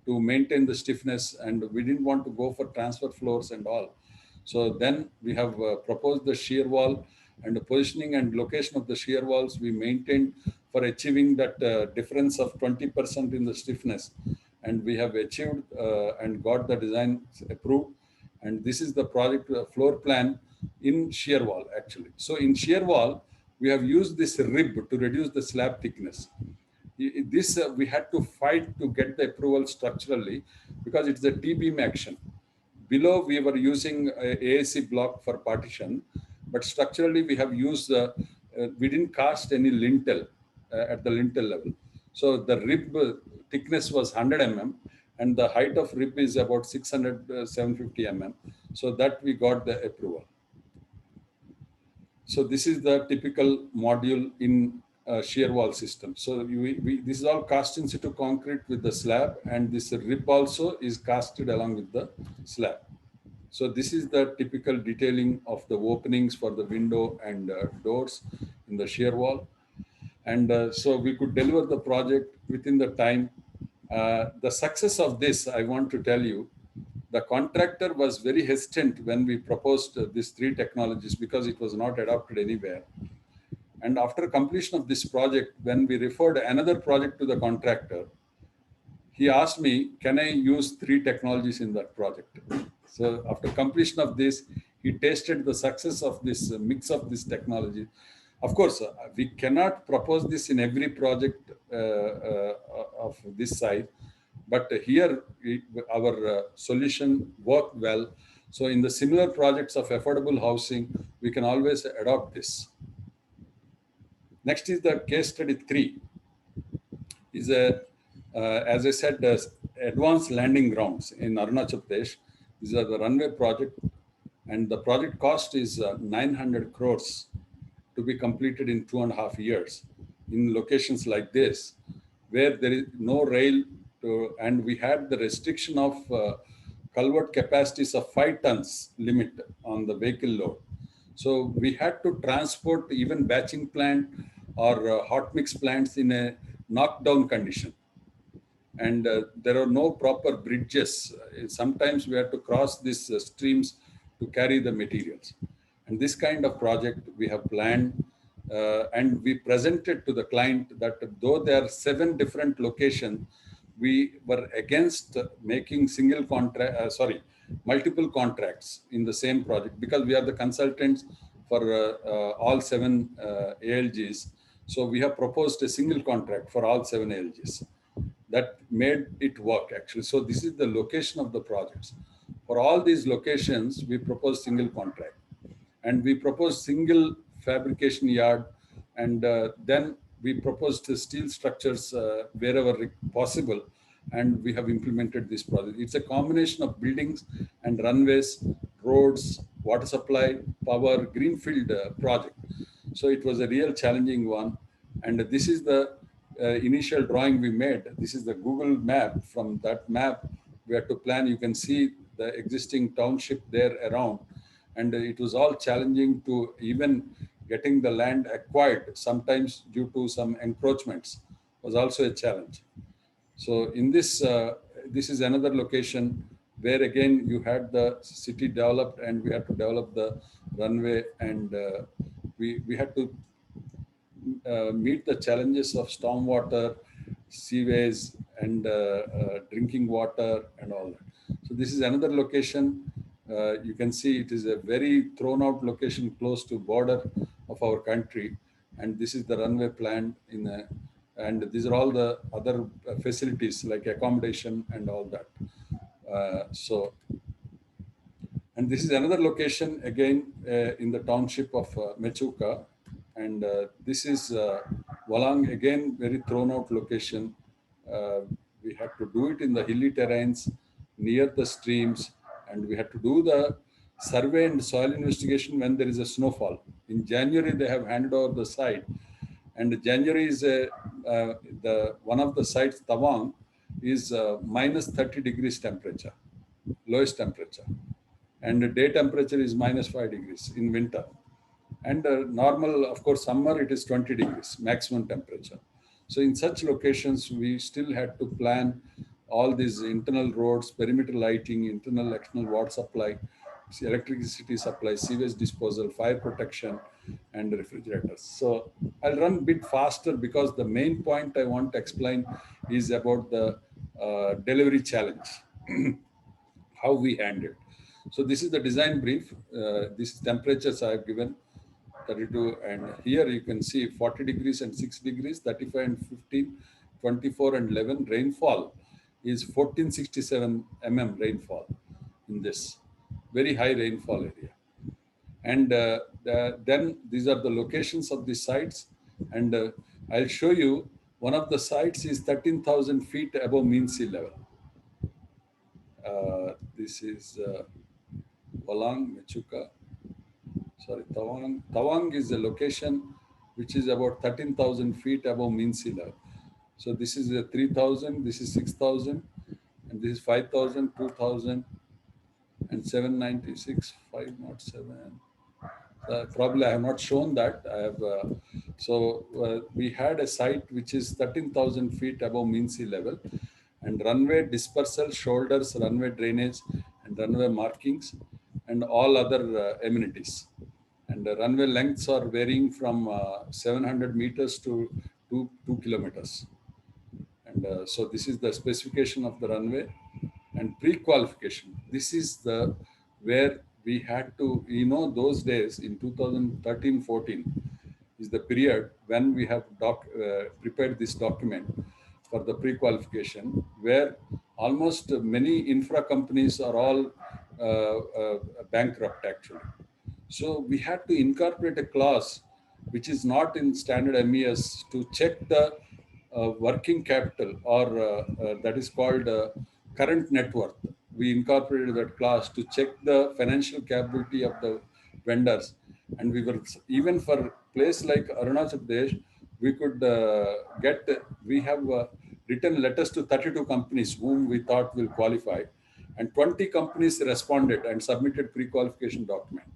to maintain the stiffness, and we didn't want to go for transfer floors and all. So then we have proposed the shear wall, and the positioning and location of the shear walls we maintained for achieving that difference of 20% in the stiffness. And we have achieved and got the design approved. And this is the project floor plan in shear wall actually. So in shear wall, we have used this rib to reduce the slab thickness. This we had to fight to get the approval structurally because it's a T-beam action. Below, we were using AAC block for partition, but structurally we have used, we didn't cast any lintel at the lintel level. So the rib thickness was 100 mm and the height of rib is about 600, 750 mm. So that we got the approval. So this is the typical module in shear wall system. So this is all cast in situ concrete with the slab, and this rib also is casted along with the slab. So this is the typical detailing of the openings for the window and doors in the shear wall. And so we could deliver the project within the time. The success of this, I want to tell you, the contractor was very hesitant when we proposed these three technologies because it was not adopted anywhere. And after completion of this project, when we referred another project to the contractor, he asked me, can I use three technologies in that project? So after completion of this, he tasted the success of this mix of this technology. Of course, we cannot propose this in every project of this size, but here our solution worked well. So in the similar projects of affordable housing, we can always adopt this. Next is the case study 3. Is as I said, advanced landing grounds in Arunachal Pradesh. These are the runway project, and the project cost is 900 crores to be completed in 2.5 years in locations like this, where there is no rail and we had the restriction of culvert capacities of 5 tons limit on the vehicle load. So we had to transport even batching plant or hot mix plants in a knockdown condition. And there are no proper bridges. Sometimes we have to cross these streams to carry the materials. And this kind of project we have planned and we presented to the client that though there are 7 different locations, we were against making multiple contracts in the same project because we are the consultants for all 7 ALGs. So we have proposed a single contract for all 7 ALGs. That made it work actually. So this is the location of the projects. For all these locations, we propose single contract and we propose single fabrication yard, and then we proposed steel structures wherever possible, and we have implemented this project. It's a combination of buildings and runways, roads, water supply, power, greenfield project. So it was a real challenging one. And this is the initial drawing we made. This is the Google map. From that map, we had to plan. You can see the existing township there around. And it was all challenging to even getting the land acquired, sometimes due to some encroachments, was also a challenge. So in this, this is another location where again you had the city developed and we had to develop the runway, and we had to meet the challenges of stormwater, sewage, and drinking water and all that. So this is another location. You can see it is a very thrown out location close to border of our country. And this is the runway planned in a, and these are all the other facilities like accommodation and all that. And this is another location again in the township of Mechuka. And this is Walang, again, very thrown out location. We had to do it in the hilly terrains near the streams, and we had to do the survey and soil investigation when there is a snowfall. In January, they have handed over the site, and January is one of the sites, Tawang, is minus 30 degrees temperature, lowest temperature, and the day temperature is minus 5 degrees in winter. And normal, of course, summer it is 20 degrees maximum temperature. So in such locations, we still had to plan all these internal roads, perimeter lighting, internal, external water supply, electricity supply, sewage disposal, fire protection, and refrigerators. So I'll run a bit faster because the main point I want to explain is about the delivery challenge, how we handled. So this is the design brief. These temperatures I have given. 32, and here you can see 40 degrees and 6 degrees, 35 and 15, 24 and 11. Rainfall is 1467 rainfall in this very high rainfall area. And then these are the locations of the sites, and I'll show you one of the sites is 13,000 feet above mean sea level. This is Walang, Mechuka. Sorry, Tawang. Tawang is a location which is about 13,000 feet above mean sea level. So this is a 3,000, this is 6,000, and this is 5,000, 2,000, and 796, 507. Probably I have not shown that. I have. We had a site which is 13,000 feet above mean sea level, and runway dispersal, shoulders, runway drainage, and runway markings, and all other amenities. And the runway lengths are varying from 700 meters to 2 kilometers. And so this is the specification of the runway and pre-qualification. This is the where we had to, those days in 2013-14 is the period when we have prepared this document for the pre-qualification, where almost many infra companies are all bankrupt actually. So we had to incorporate a clause which is not in standard MES to check the working capital, or that is called current net worth. We incorporated that clause to check the financial capability of the vendors. And we were, even for place like Arunachal Pradesh, we could we have written letters to 32 companies whom we thought will qualify, and 20 companies responded and submitted pre-qualification document.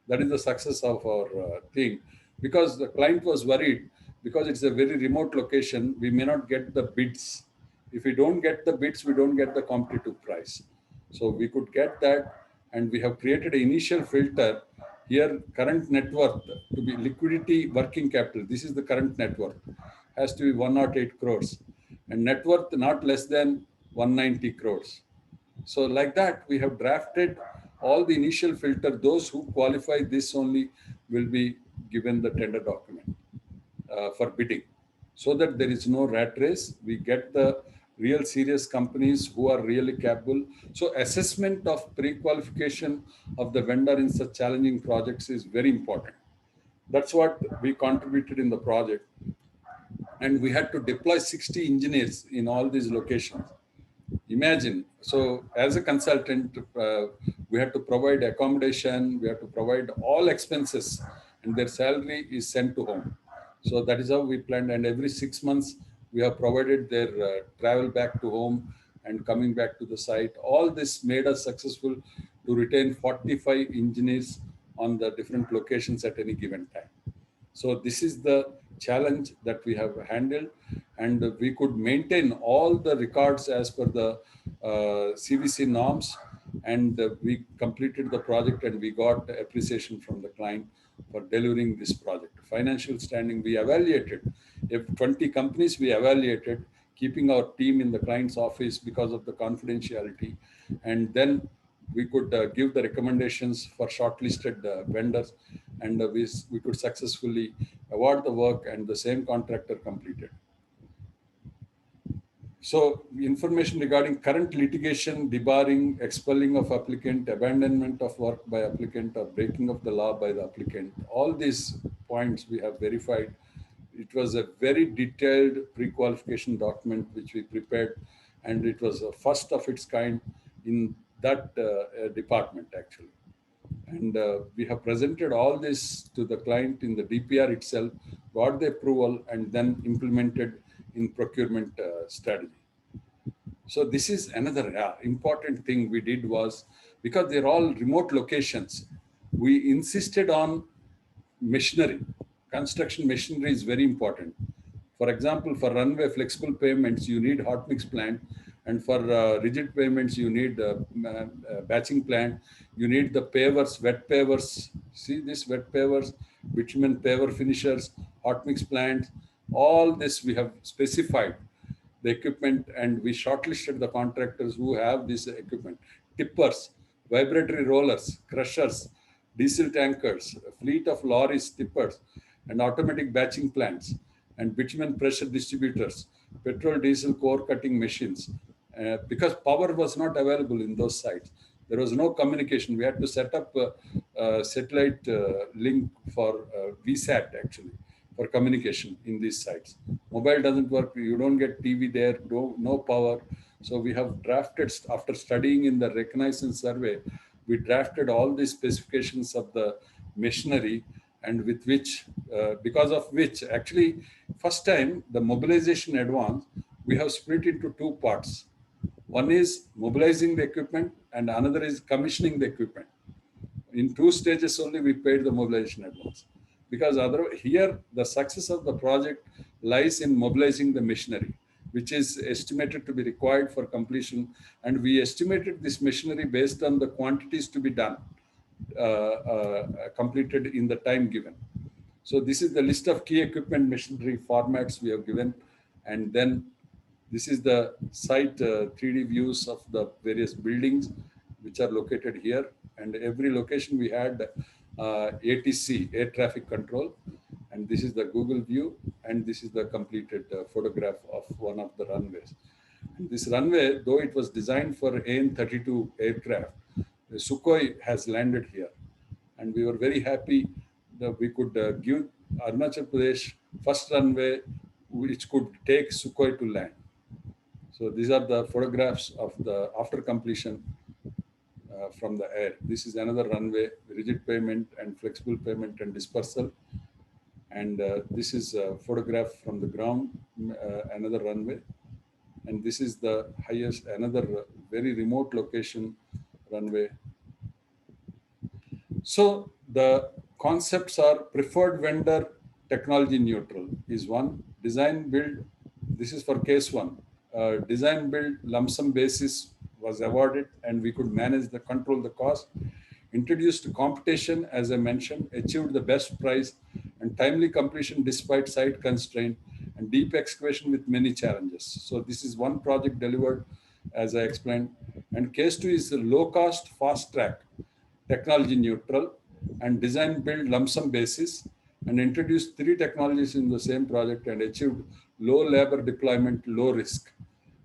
That is the success of our thing, because the client was worried because it's a very remote location, we may not get the bids. If we don't get the bids, we don't get the competitive price. So we could get that, and we have created an initial filter here. Current net worth to be liquidity working capital. This is the current net worth, has to be 108 crores, and net worth not less than 190 crores. So like that, we have drafted all the initial filter. Those who qualify this only will be given the tender document for bidding, so that there is no rat race. We get the real serious companies who are really capable. So assessment of pre-qualification of the vendor in such challenging projects is very important. That's what we contributed in the project. And we had to deploy 60 engineers in all these locations. Imagine, so as a consultant, we had to provide accommodation, we have to provide all expenses, and their salary is sent to home. So that is how we planned. And every 6 months, we have provided their travel back to home and coming back to the site. All this made us successful to retain 45 engineers on the different locations at any given time. So this is the challenge that we have handled, and we could maintain all the records as per the CVC norms, and we completed the project, and we got appreciation from the client for delivering this project. Financial standing, we evaluated. If 20 companies we evaluated, keeping our team in the client's office because of the confidentiality, and then we could give the recommendations for shortlisted vendors, and we could successfully award the work, and the same contractor completed. So information regarding current litigation, debarring, expelling of applicant, abandonment of work by applicant, or breaking of the law by the applicant, all these points we have verified. It was a very detailed pre-qualification document which we prepared, and it was the first of its kind in that department actually. And we have presented all this to the client in the DPR itself, got the approval, and then implemented in procurement strategy. So this is another important thing we did was, because they're all remote locations, we insisted on machinery. Construction machinery is very important. For example, for runway flexible pavements, you need hot mix plant, and for rigid pavements, you need batching plant. You need the pavers, wet pavers. See this wet pavers, bitumen paver finishers, hot mix plants. All this we have specified the equipment, and we shortlisted the contractors who have this equipment. Tippers, vibratory rollers, crushers, diesel tankers, a fleet of lorries, tippers, and automatic batching plants, and bitumen pressure distributors, petrol diesel core cutting machines. Because power was not available in those sites, there was no communication. We had to set up a satellite link for VSAT actually for communication in these sites. Mobile doesn't work. You don't get TV there, no power. So we have drafted, after studying in the reconnaissance survey, we drafted all the specifications of the machinery, and with which, because of which, actually, first time the mobilization advance, we have split into two parts. One is mobilizing the equipment, and another is commissioning the equipment. In two stages only we paid the mobilization advance, because here the success of the project lies in mobilizing the machinery, which is estimated to be required for completion. And we estimated this machinery based on the quantities to be done, completed in the time given. So this is the list of key equipment machinery formats we have given. And then this is the site 3D views of the various buildings which are located here. And every location we had ATC, air traffic control. And this is the Google view. And this is the completed photograph of one of the runways. And this runway, though it was designed for AN-32 aircraft, the Sukhoi has landed here. And we were very happy that we could give Arunachal Pradesh first runway which could take Sukhoi to land. So these are the photographs of the after completion from the air. This is another runway, rigid pavement and flexible pavement and dispersal. And this is a photograph from the ground, another runway. And this is the highest, another very remote location runway. So the concepts are preferred vendor, technology neutral is one. Design build, this is for case one. Design build lump sum basis was awarded, and we could manage the control the cost. Introduced competition, as I mentioned, achieved the best price and timely completion despite site constraint and deep excavation with many challenges. So this is one project delivered, as I explained. And case two is the low cost, fast track, technology neutral, and design build lump sum basis, and introduced three technologies in the same project and achieved low labor deployment, low risk,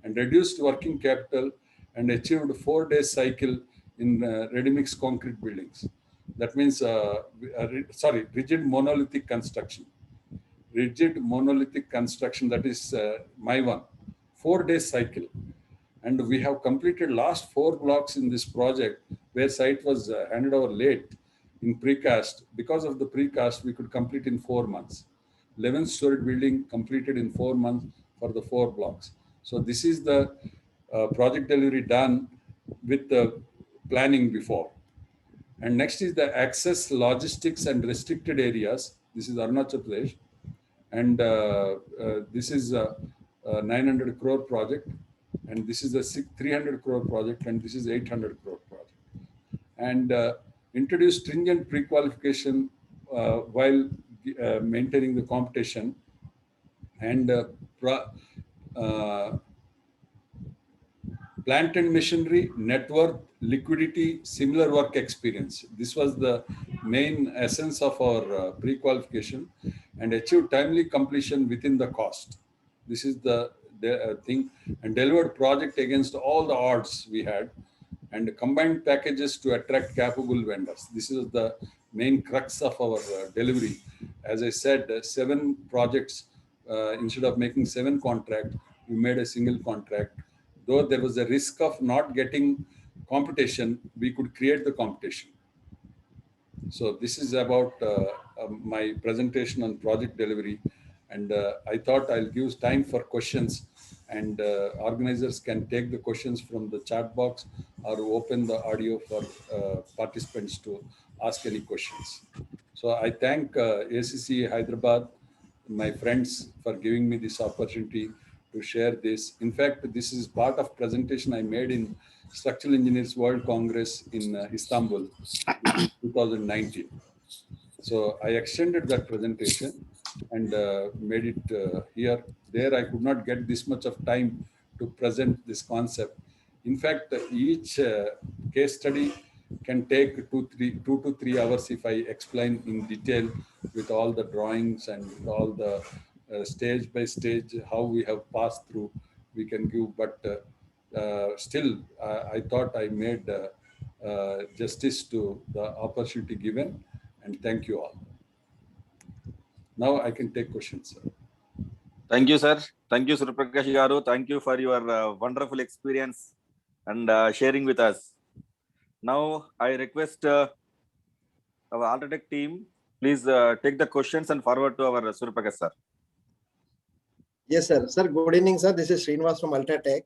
and reduced working capital, and achieved 4-day cycle in ready-mix concrete buildings. That means, rigid monolithic construction. Rigid monolithic construction, that is my one, 4-day cycle. And we have completed last 4 blocks in this project where site was handed over late in precast. Because of the precast, we could complete in 4 months. 11-story building completed in 4 months for the 4 blocks. So this is the project delivery done with the planning before. And next is the access, logistics, and restricted areas. This is Arunachal Pradesh. And this is a 900 crore project. And this is a 300 crore project. And this is 800 crore project. And introduced stringent pre-qualification while maintaining the competition. And plant and machinery, net worth, liquidity, similar work experience. This was the main essence of our pre-qualification, and achieved timely completion within the cost. This is the thing, and delivered project against all the odds we had, and combined packages to attract capable vendors. This is the main crux of our delivery. As I said, 7 projects, instead of making 7 contracts, we made a single contract. Though there was a risk of not getting competition, we could create the competition. So this is about my presentation on project delivery. And I thought I'll give time for questions, and organizers can take the questions from the chat box or open the audio for participants to ask any questions. So I thank ACC Hyderabad, my friends, for giving me this opportunity to share this. In fact, this is part of presentation I made in Structural Engineers World Congress in Istanbul in 2019. So I extended that presentation and made it here. There I could not get this much of time to present this concept. In fact, each case study can take 2 to 3 hours if I explain in detail with all the drawings and with all the stage by stage how we have passed through. We can give, but still I thought I made justice to the opportunity given, and thank you all. Now I can take questions, sir. Thank you, sir. Thank you, Suryaprakash Garu. Thank you for your wonderful experience and sharing with us. Now I request our Ultratech team, please take the questions and forward to our Suryaprakash sir. Yes, sir. Sir, good evening, sir. This is Srinivas from Ultratech.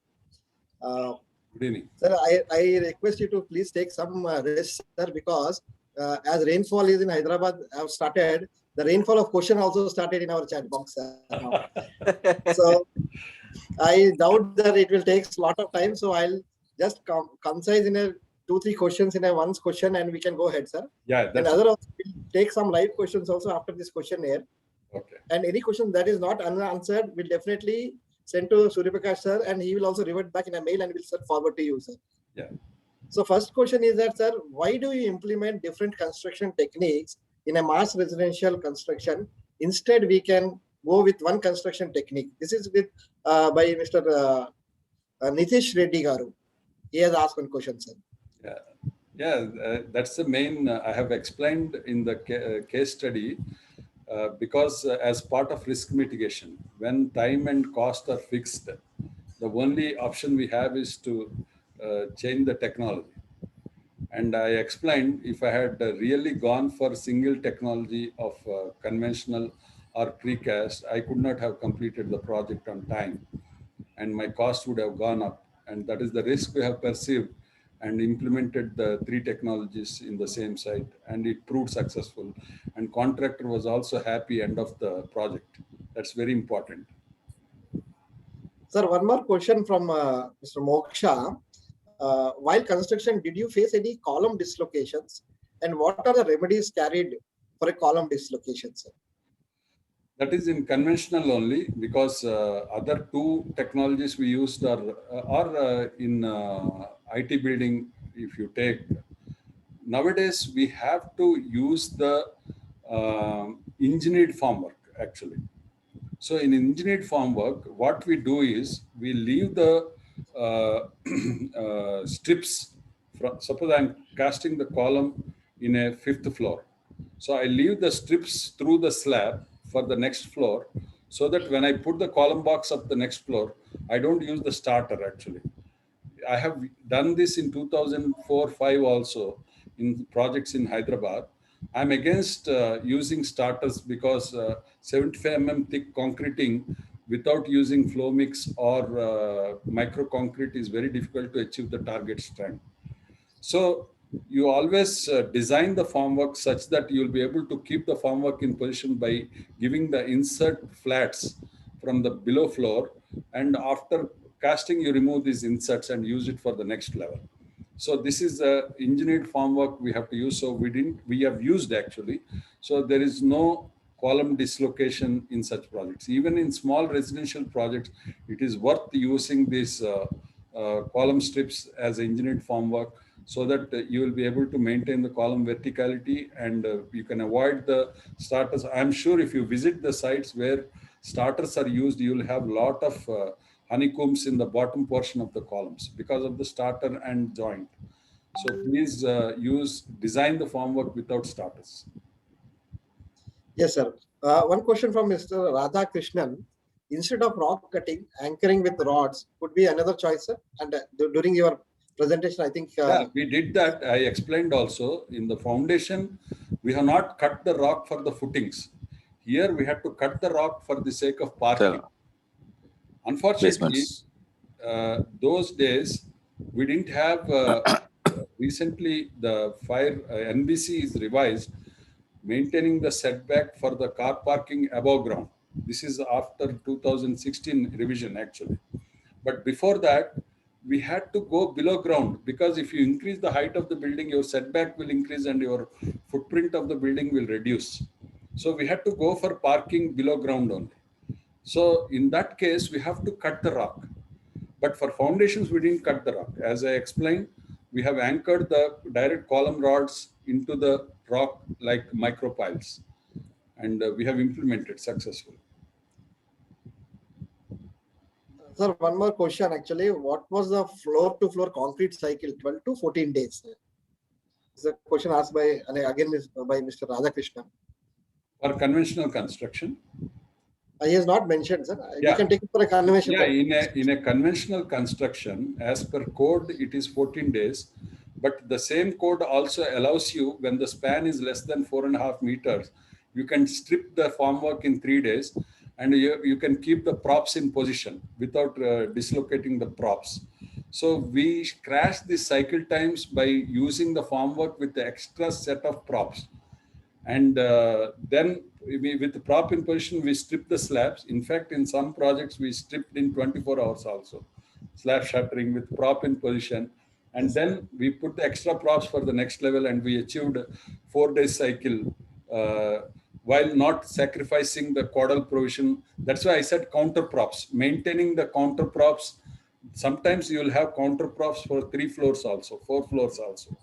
Good evening. Sir, I request you to please take some rest, sir, because as rainfall is in Hyderabad, have started. The rainfall of question also started in our chat box. Now. So I doubt that it will take a lot of time. So I'll just concise in a 2-3 questions in a one question, and we can go ahead, sir. Yeah, And other also will take some live questions also after this questionnaire. okay. And any question that is not unanswered will definitely send to Suryaprakash sir, and he will also revert back in a mail and will send forward to you, sir. Yeah. So first question is that, sir, why do you implement different construction techniques in a mass residential construction? Instead, we can go with one construction technique. This is with by Mr. Nitish Reddy Garu. He has asked one question, sir. Yeah, that's the main. I have explained in the case study. Because as part of risk mitigation, when time and cost are fixed, the only option we have is to change the technology. And I explained, if I had really gone for single technology of conventional or precast, I could not have completed the project on time, and my cost would have gone up. And that is the risk we have perceived and implemented the 3 technologies in the same site, and it proved successful. And contractor was also happy end of the project. That's very important. Sir, one more question from Mr. Moksha. While construction, did you face any column dislocations? And what are the remedies carried for a column dislocation, sir? That is in conventional only, because other 2 technologies we used are in IT building. If you take nowadays, we have to use the engineered formwork actually. So in engineered formwork, what we do is we leave the strips. Suppose I'm casting the column in a 5th floor. So I leave the strips through the slab for the next floor, so that when I put the column box up the next floor, I don't use the starter actually. I have done this in 2004-5 also in projects in Hyderabad. I'm against using starters because 75 mm thick concreting without using flow mix or micro concrete is very difficult to achieve the target strength. So you always design the formwork such that you'll be able to keep the formwork in position by giving the insert flats from the below floor, and after casting you remove these inserts and use it for the next level. So this is the engineered formwork we have to use. So we have used actually. So there is no column dislocation in such projects. Even in small residential projects, it is worth using these column strips as engineered formwork, so that you will be able to maintain the column verticality, and you can avoid the starters. I'm sure if you visit the sites where starters are used, you will have a lot of honeycombs in the bottom portion of the columns because of the starter and joint. So please design the formwork without starters. Yes, sir. One question from Mr. Radha Krishnan. Instead of rock cutting, anchoring with rods could be another choice, sir. And during your presentation, I think yeah, we did that. I explained also in the foundation, we have not cut the rock for the footings. Here we had to cut the rock for the sake of parking. Unfortunately, those days we didn't have recently the fire NBC is revised, maintaining the setback for the car parking above ground. This is after 2016 revision actually. But before that, we had to go below ground, because if you increase the height of the building, your setback will increase and your footprint of the building will reduce. So we had to go for parking below ground only. So in that case, we have to cut the rock. But for foundations, we didn't cut the rock. As I explained, we have anchored the direct column rods into the rock like micropiles, and we have implemented successfully. Sir, one more question actually. What was the floor to floor concrete cycle 12 to 14 days? This is a question asked by, again, by Mr. Radhakrishnan. For conventional construction, He has not mentioned, sir. Yeah. You can take it for a convention. yeah, in a conventional construction, as per code, it is 14 days. But the same code also allows you, when the span is less than 4.5 meters, you can strip the formwork in 3 days, and you can keep the props in position without dislocating the props. So we crash the cycle times by using the formwork with the extra set of props. And then with the prop in position, we strip the slabs. In fact, in some projects, we stripped in 24 hours also. Slab shuttering with prop in position. And then we put the extra props for the next level, and we achieved a 4-day cycle while not sacrificing the caudal provision. That's why I said counter props, maintaining the counter props. Sometimes you will have counter props for 3 floors also, 4 floors also.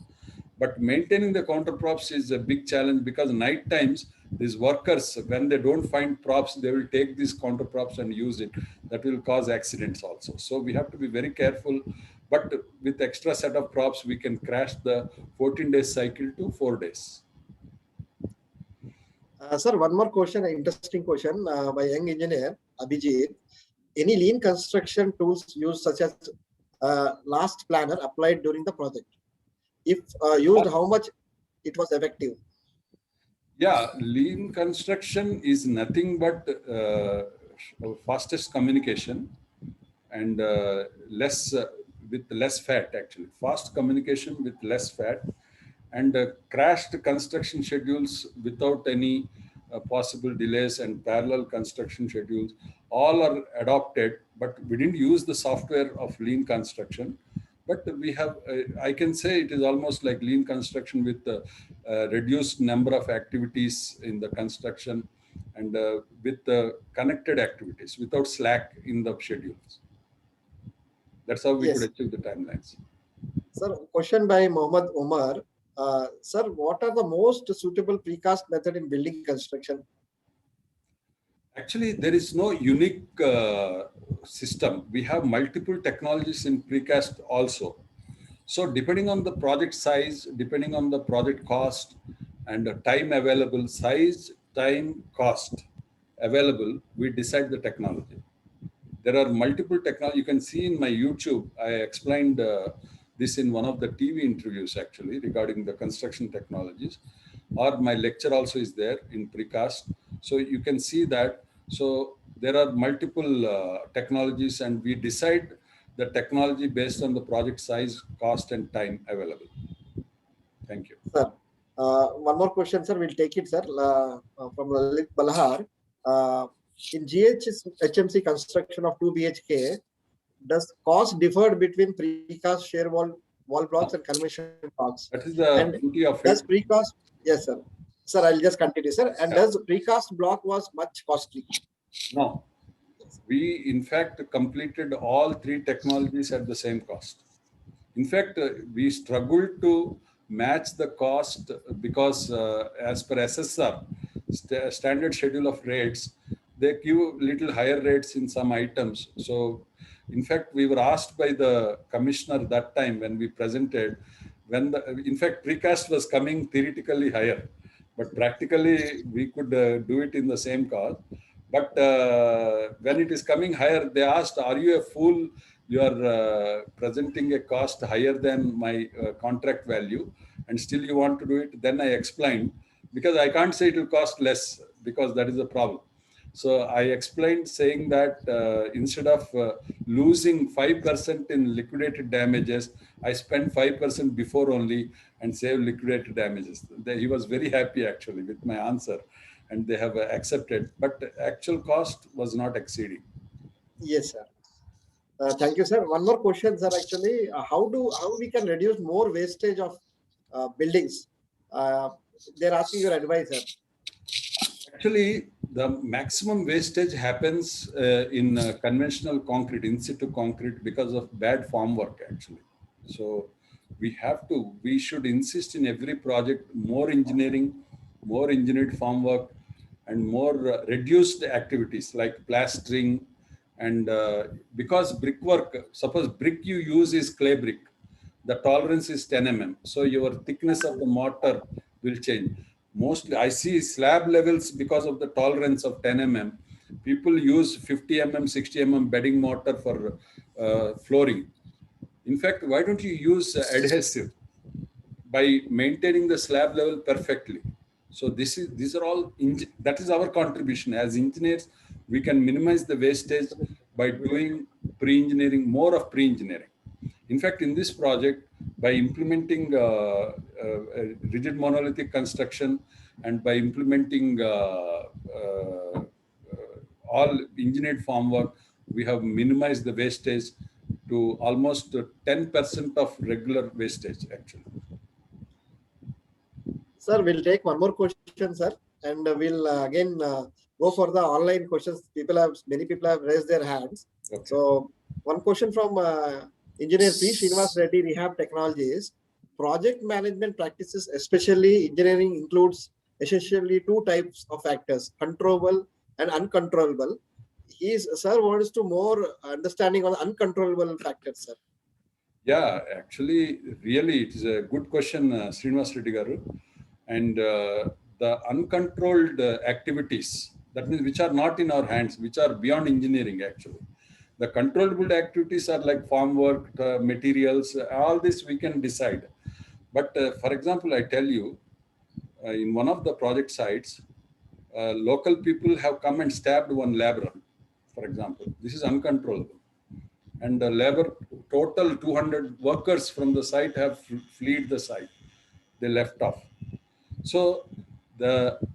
But maintaining the counter props is a big challenge, because night times, these workers, when they don't find props, they will take these counter props and use it. That will cause accidents also. So we have to be very careful. But with extra set of props, we can crash the 14-day cycle to 4 days. Sir, one more question, an interesting question by young engineer Abhijit. Any lean construction tools used, such as last planner, applied during the project? If used, how much it was effective? Yeah, lean construction is nothing but fastest communication and with less fat, actually. Fast communication with less fat, and crashed construction schedules without any possible delays, and parallel construction schedules, all are adopted. But we didn't use the software of lean construction. But we have, I can say it is almost like lean construction with the reduced number of activities in the construction, and with the connected activities without slack in the schedules. That's how we Yes. could achieve the timelines. Sir, question by Mohammed Omar. Sir, what are the most suitable precast method in building construction? Actually, there is no unique system. We have multiple technologies in precast also. So depending on the project size, depending on the project cost, and the time available, size, time, cost available, we decide the technology. There are multiple technologies. You can see in my YouTube, I explained this in one of the TV interviews actually regarding the construction technologies, or my lecture also is there in precast. So you can see that. So there are multiple technologies, and we decide the technology based on the project size, cost, and time available. Thank you. Sir, one more question, sir. We'll take it, sir, from Lalit Balhar. In HMC construction of 2 BHK, does cost differ between precast shear wall blocks and conventional blocks? That is the beauty of Does it. precast? Yes, sir. Sir, I'll just continue, sir. And does precast block was much costly? No. We, in fact, completed all 3 technologies at the same cost. In fact, we struggled to match the cost because as per SSR, standard schedule of rates, they give little higher rates in some items. So, in fact, we were asked by the commissioner that time when we presented, in fact, precast was coming theoretically higher, but practically we could do it in the same cost. But when it is coming higher, they asked, are you a fool? You are presenting a cost higher than my contract value, and still you want to do it? Then I explained, because I can't say it will cost less, because that is the problem. So I explained saying that instead of losing 5% in liquidated damages, I spent 5% before only and save liquidated damages. He was very happy actually with my answer, and they have accepted, but actual cost was not exceeding. Yes, sir. Thank you, sir. One more question, sir. Actually, how we can reduce more wastage of buildings? They're asking your advice, sir. Actually, the maximum wastage happens in conventional concrete, in situ concrete, because of bad formwork actually. So we should insist in every project more engineering, more engineered formwork, and more reduced activities like plastering. And because brickwork, suppose brick you use is clay brick, the tolerance is 10 mm. So your thickness of the mortar will change. Mostly I see slab levels because of the tolerance of 10 mm. People use 50 mm, 60 mm bedding mortar for flooring. In fact, why don't you use adhesive by maintaining the slab level perfectly? So these are all, that is our contribution as engineers. We can minimize the wastage by doing pre-engineering, more of pre-engineering. In fact, in this project, by implementing rigid monolithic construction and by implementing all engineered formwork, we have minimized the wastage to almost 10% of regular wastage actually. Sir, we'll take one more question, sir, and we'll again go for the online questions. Many people have raised their hands. Okay. So one question from Engineer P. Srinivas Reddy, Rehab Technologies. Project management practices, especially engineering, includes essentially two types of factors: controllable and uncontrollable. Sir wants to more understanding on uncontrollable factors, sir. Yeah, actually, really, it is a good question, Srinivas Reddy garu. And the uncontrolled activities, that means which are not in our hands, which are beyond engineering actually. The controllable activities are like farm work, materials, all this we can decide. But for example, I tell you, in one of the project sites, local people have come and stabbed one laborer, for example. This is uncontrollable. And the labor, total 200 workers from the site have fled the site. They left off. So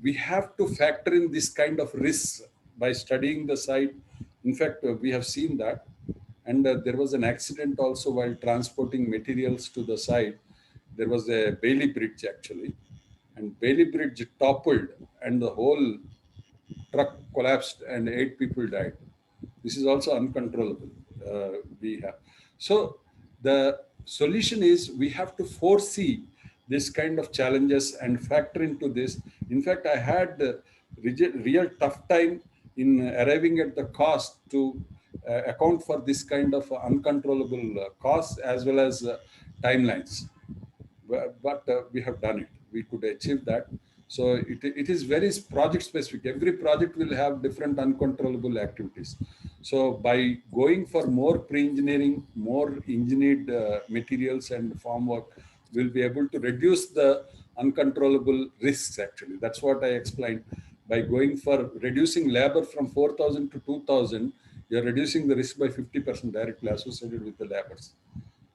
we have to factor in this kind of risks by studying the site. In fact, we have seen that. And there was an accident also while transporting materials to the site. There was a Bailey Bridge actually. And Bailey Bridge toppled and the whole truck collapsed and 8 people died. This is also uncontrollable. We have. So the solution is we have to foresee this kind of challenges and factor into this. In fact, I had a real tough time in arriving at the cost to account for this kind of uncontrollable costs as well as timelines. But we have done it. We could achieve that. So it is very project specific. Every project will have different uncontrollable activities. So by going for more pre-engineering, more engineered materials and formwork, we'll be able to reduce the uncontrollable risks actually. That's what I explained. By going for reducing labor from 4,000 to 2,000, you're reducing the risk by 50% directly associated with the labors.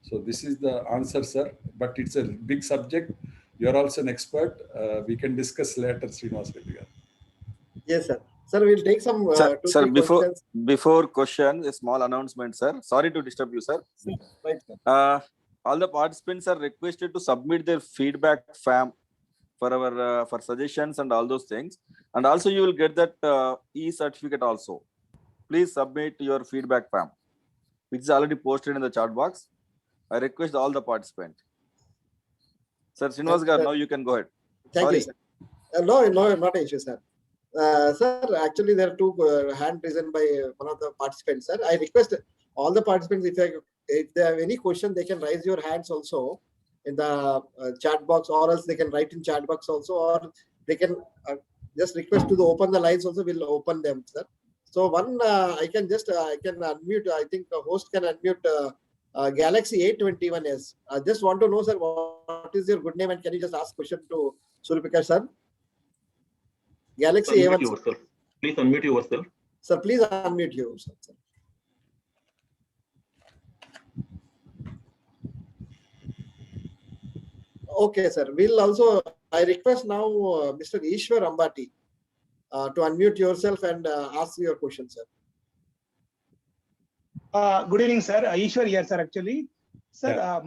So this is the answer, sir. But it's a big subject. You're also an expert. We can discuss later, Srinivas Reddy. Yes, sir. Sir, we'll take some sir, questions. before question, a small announcement, sir. Sorry to disturb you, sir. Right, sir. All the participants are requested to submit their feedback form for our for suggestions and all those things. And also you will get that e-certificate also. Please submit your feedback form, which is already posted in the chat box. I request all the participants. Sir Srinivas Garu, now you can go ahead. Thank Sorry. you, sir. No, not an issue, sir. Sir, actually, there are two hand raised by one of the participants, sir. I request all the participants, if they have any question, they can raise your hands also in the chat box, or else they can write in chat box also, or they can just request to open the lines also. We'll open them, sir. So one, I can unmute. I think the host can unmute Galaxy A21s. I just want to know, sir, what is your good name, and can you just ask question to Surya Prakash, sir? Galaxy A1. Please unmute yourself. Sir, please unmute yourself, sir. Okay, sir. We'll also, I request now Mr. Ishwar Ambati to unmute yourself and ask your question, sir. Good evening, sir. Ishwar here, sir. Actually, sir, Yeah.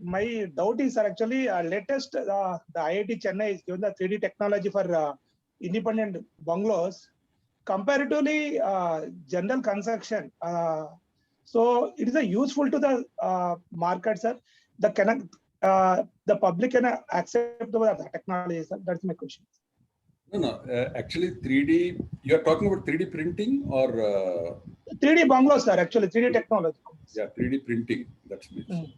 my doubt is, sir, actually, latest the IIT Chennai is given the 3D technology for independent bungalows, comparatively general construction. So it is a useful to the market, sir. The public can accept the technology, sir. That's my question. No. Actually, 3D. You are talking about 3D printing or? 3D bungalows, sir. Actually, 3D technology. Yeah, 3D printing. That's means. Mm.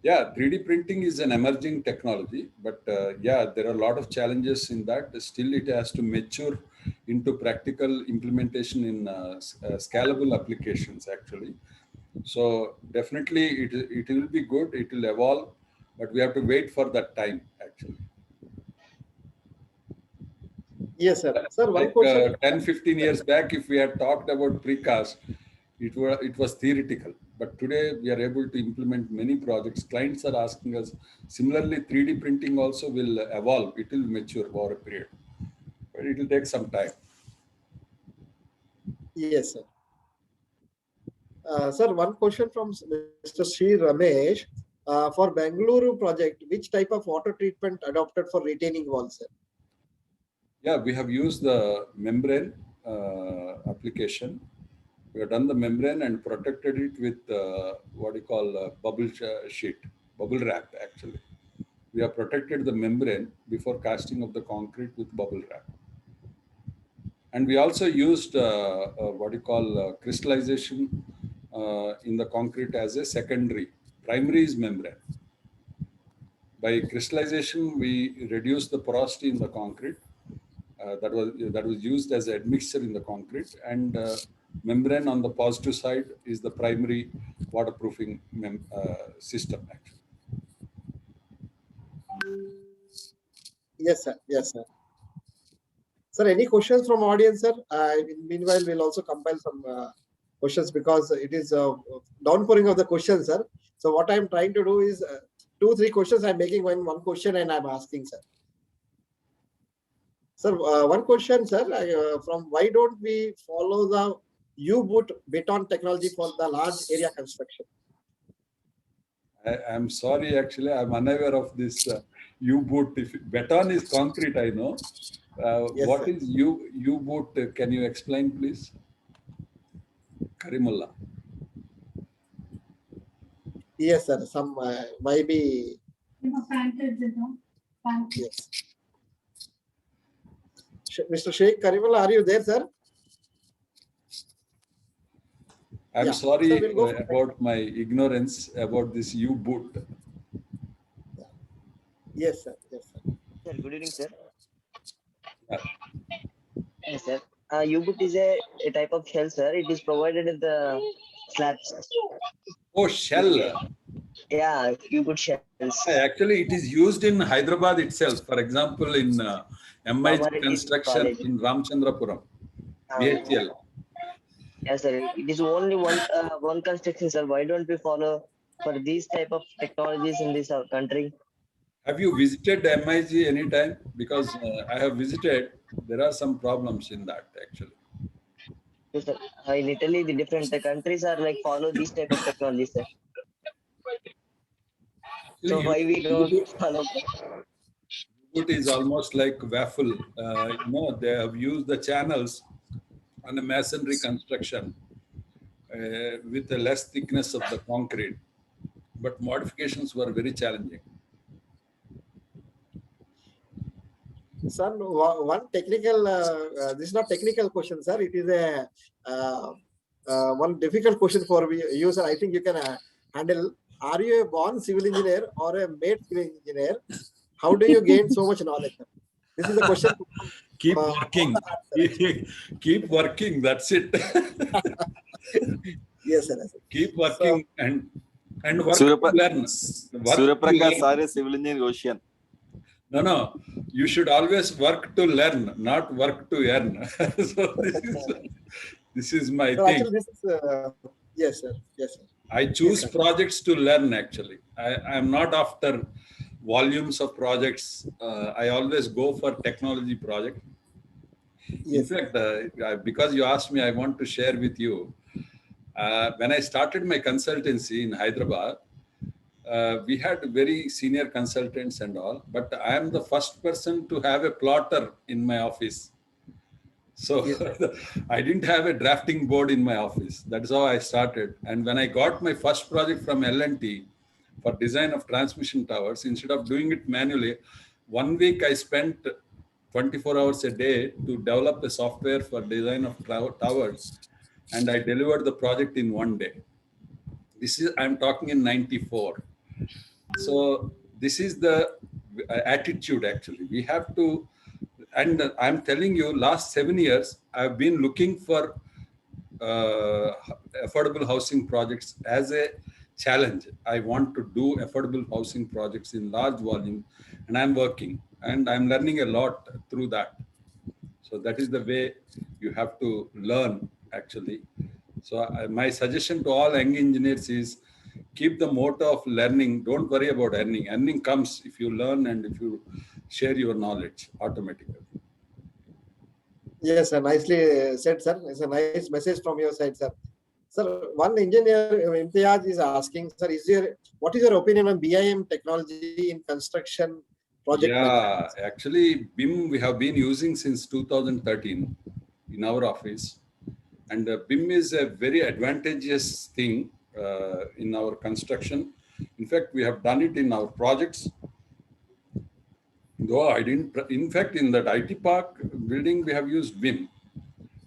Yeah, 3D printing is an emerging technology, but yeah, there are a lot of challenges in that. Still, it has to mature into practical implementation in scalable applications, actually. So definitely, it will be good. It will evolve, but we have to wait for that time, actually. Yes, sir. Sir, one Like question. 10, 15 years back, if we had talked about precast, it was theoretical. But today we are able to implement many projects. Clients are asking us. Similarly, 3D printing also will evolve. It will mature over a period, but it will take some time. Yes, sir. Sir, one question from Mr. Sri Ramesh. For Bengaluru project, which type of water treatment adopted for retaining walls, sir? Yeah, we have used the membrane application. We have done the membrane and protected it with what you call bubble sheet, bubble wrap, actually. We have protected the membrane before casting of the concrete with bubble wrap. And we also used what you call crystallization in the concrete as a secondary. Primary is membrane. By crystallization, we reduce the porosity in the concrete. That was used as an admixture in the concrete, and membrane on the positive side is the primary waterproofing system, actually. Yes, sir. Yes, sir. Sir, any questions from audience, sir? Meanwhile, we'll also compile some questions because it is downpouring of the questions, sir. So what I'm trying to do is 2-3 questions. I'm making one question and I'm asking, sir. Sir, one question, sir, from why don't we follow the U-boot beton technology for the large area construction? I'm sorry, actually, I'm unaware of this U-boot. Beton is concrete, I know. Yes, what sir. is U-boot? Can you explain, please? Karimullah. Yes, sir. Some maybe. Yes. Mr. Sheikh Karimullah, are you there, sir? I'm Yeah. sorry Sir, we'll go for about my ignorance about this U-boot. Yes, sir. Yes, sir. Sir, good evening, sir. Yeah. Yes, sir. U-boot is a type of shell, sir. It is provided in the slabs. Oh, shell. Yeah, U-boot shells. Actually, it is used in Hyderabad itself. For example, in MIG Kamareddy construction College. in Ramchandrapuram, BHL. Yes, sir. It is only one construction, sir. Why don't we follow for these type of technologies in this country? Have you visited MIG anytime? Because I have visited. There are some problems in that, actually. Yes, sir. In Italy, the different countries are like follow these type of technologies, sir. So why we don't follow? U-boot is almost like waffle. They have used the channels on a masonry construction with a less thickness of the concrete, but modifications were very challenging. Sir, one technical, this is not technical question, sir. It is a one difficult question for you, sir. I think you can handle. Are you a born civil engineer or a made civil engineer? How do you gain so much knowledge, sir? This is the question. Keep working. Keep working. That's it. Yes, sir. Keep working and work Surya to learn. Prakash, sorry, civil engineer Ocean. No. You should always work to learn, not work to earn. So this is my So thing. actually, this is yes, sir. Yes, sir. I choose Yes, sir. projects to learn. Actually, I am not after volumes of projects. I always go for technology project. Yes. In fact, because you asked me, I want to share with you. When I started my consultancy in Hyderabad, we had very senior consultants and all, but I am the first person to have a plotter in my office. So Yes. I didn't have a drafting board in my office. That's how I started. And when I got my first project from L&T for design of transmission towers, instead of doing it manually, 1 week I spent 24 hours a day to develop a software for design of towers, and I delivered the project in 1 day. I'm talking in 94. So this is the attitude actually. We have to, and I'm telling you, last 7 years, I've been looking for affordable housing projects as a challenge. I want to do affordable housing projects in large volume, and I'm working and I'm learning a lot through that. So that is the way you have to learn actually. So my suggestion to all young engineers is keep the motto of learning. Don't worry about earning. Earning comes if you learn and if you share your knowledge automatically. Yes, sir. Nicely said, sir. It's a nice message from your side, sir. Sir, one engineer, Imtiaz, is asking, sir, what is your opinion on BIM technology in construction project? Yeah, actually, BIM we have been using since 2013 in our office. And BIM is a very advantageous thing in our construction. In fact, we have done it in our projects. Though I didn't, in fact, in that IT park building, we have used BIM.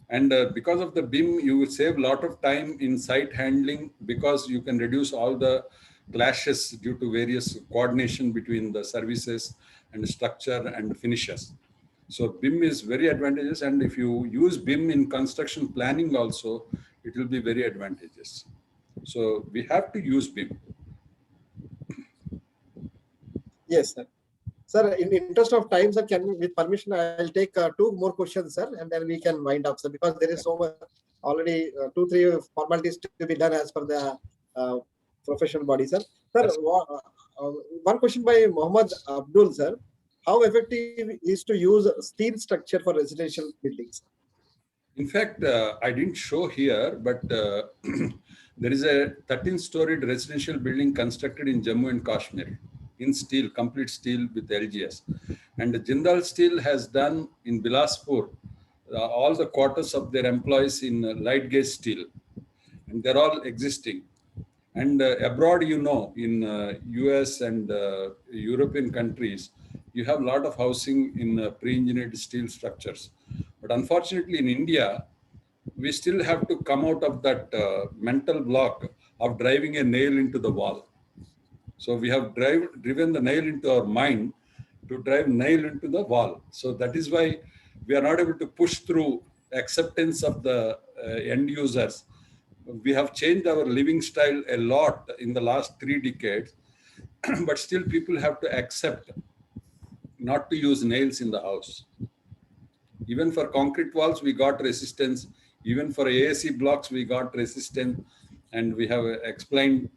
And because of the BIM, you will save a lot of time in site handling because you can reduce all the clashes due to various coordination between the services and structure and finishes. So BIM is very advantageous. And if you use BIM in construction planning also, it will be very advantageous. So we have to use BIM. Yes, sir. Sir, in the interest of time, sir, with permission, I'll take 2 more questions, sir, and then we can wind up, sir, because there is so much already 2-3 formalities to be done as per the professional body, sir. Sir, one question by Mohammed Abdul, sir. How effective is to use steel structure for residential buildings? In fact, I didn't show here, but there is a 13-storied residential building constructed in Jammu and Kashmir in steel, complete steel with LGS. And Jindal Steel has done in Bilaspur all the quarters of their employees in light gauge steel. And they're all existing. And abroad, you know, in US and European countries, you have a lot of housing in pre-engineered steel structures. But unfortunately, in India, we still have to come out of that mental block of driving a nail into the wall. So we have driven the nail into our mind to drive nail into the wall. So that is why we are not able to push through acceptance of the end users. We have changed our living style a lot in the last 3 decades, but still people have to accept not to use nails in the house. Even for concrete walls, we got resistance. Even for AAC blocks, we got resistance. And we have explained,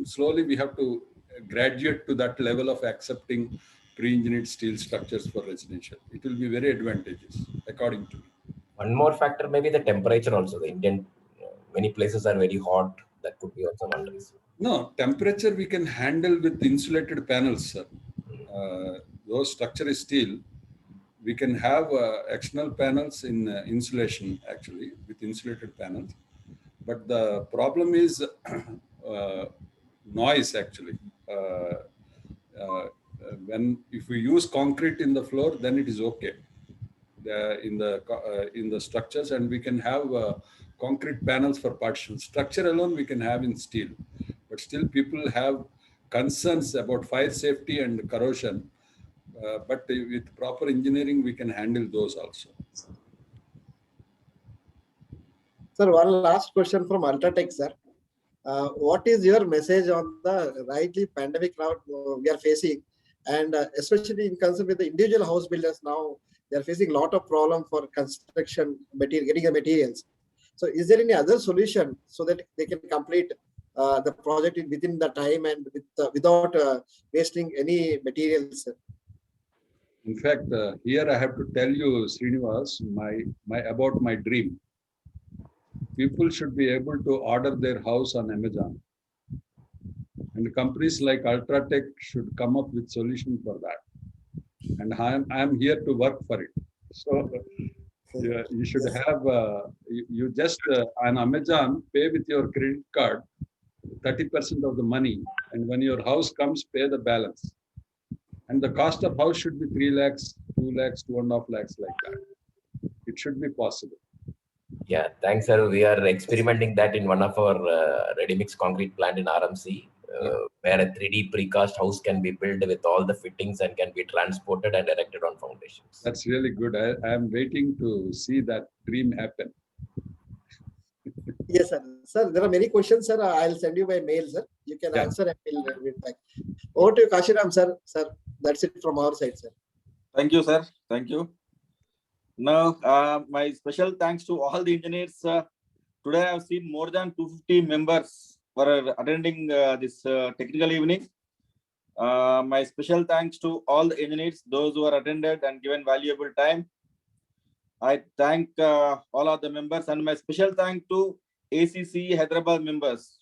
slowly we have to graduate to that level of accepting pre-engineered steel structures for residential. It will be very advantageous, according to me. One more factor may be the temperature also. The Indian, many places are very hot. That could be also one reason. No, temperature we can handle with insulated panels, sir. Though structure is steel, we can have external panels in insulation, actually, with insulated panels. But the problem is noise, actually. If we use concrete in the floor, then it is okay in the structures, and we can have concrete panels for partition. Structure alone we can have in steel, but still people have concerns about fire safety and corrosion. But with proper engineering, we can handle those also. Sir, one last question from Ultratech, sir. What is your message on the rightly pandemic now we are facing? And especially in concern with the individual house builders now, they are facing a lot of problem for construction material, getting the materials. So is there any other solution so that they can complete the project within the time and without wasting any materials? In fact, here I have to tell you, Srinivas, about my dream. People should be able to order their house on Amazon. And companies like Ultratech should come up with solution for that. And I'm here to work for it. So yeah, you should have, you just on Amazon, pay with your credit card 30% of the money. And when your house comes, pay the balance. And the cost of house should be 3 lakhs, 2 lakhs, 2.5 lakhs like that. It should be possible. Yeah, thanks, sir. We are experimenting that in one of our ready-mix concrete plant in RMC, where a 3D precast house can be built with all the fittings and can be transported and erected on foundations. That's really good. I am waiting to see that dream happen. Yes, sir. Sir, there are many questions, sir. I'll send you by mail, sir. You can answer and we'll read back. Over to you, Kashiram, sir. Sir, that's it from our side, sir. Thank you, sir. Thank you. Now, my special thanks to all the engineers. Today, I've seen more than 250 members were attending this technical evening. My special thanks to all the engineers, those who are attended and given valuable time. I thank all of the members, and my special thank to ACC Hyderabad members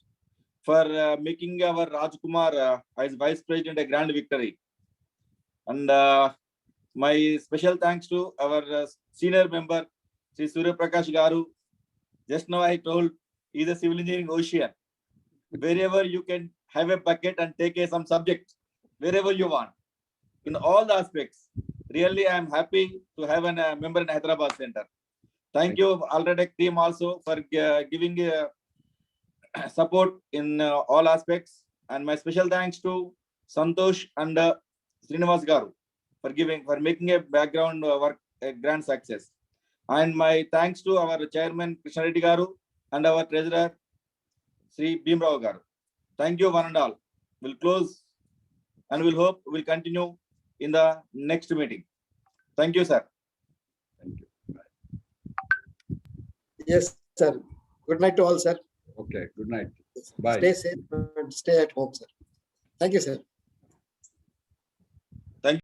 for making our Rajkumar as Vice President a grand victory. And my special thanks to our senior member, Sri Surya Prakash Garu. Just now I told he's a civil engineering ocean. Wherever you can have a bucket and take some subject, wherever you want, in all the aspects. Really, I am happy to have a member in Hyderabad Center. Thank you, Ultratech team also for giving support in all aspects. And my special thanks to Santosh and Srinivas Garu for making a background work a grand success. And my thanks to our chairman Krishna Reddy Garu and our treasurer Sri Bhimrao Garu. Thank you one and all. We'll close and we'll hope we'll continue in the next meeting. Thank you, sir. Thank you. Bye. Yes, sir. Good night to all, sir. Okay, good night. Bye. Stay safe and stay at home, sir. Thank you, sir.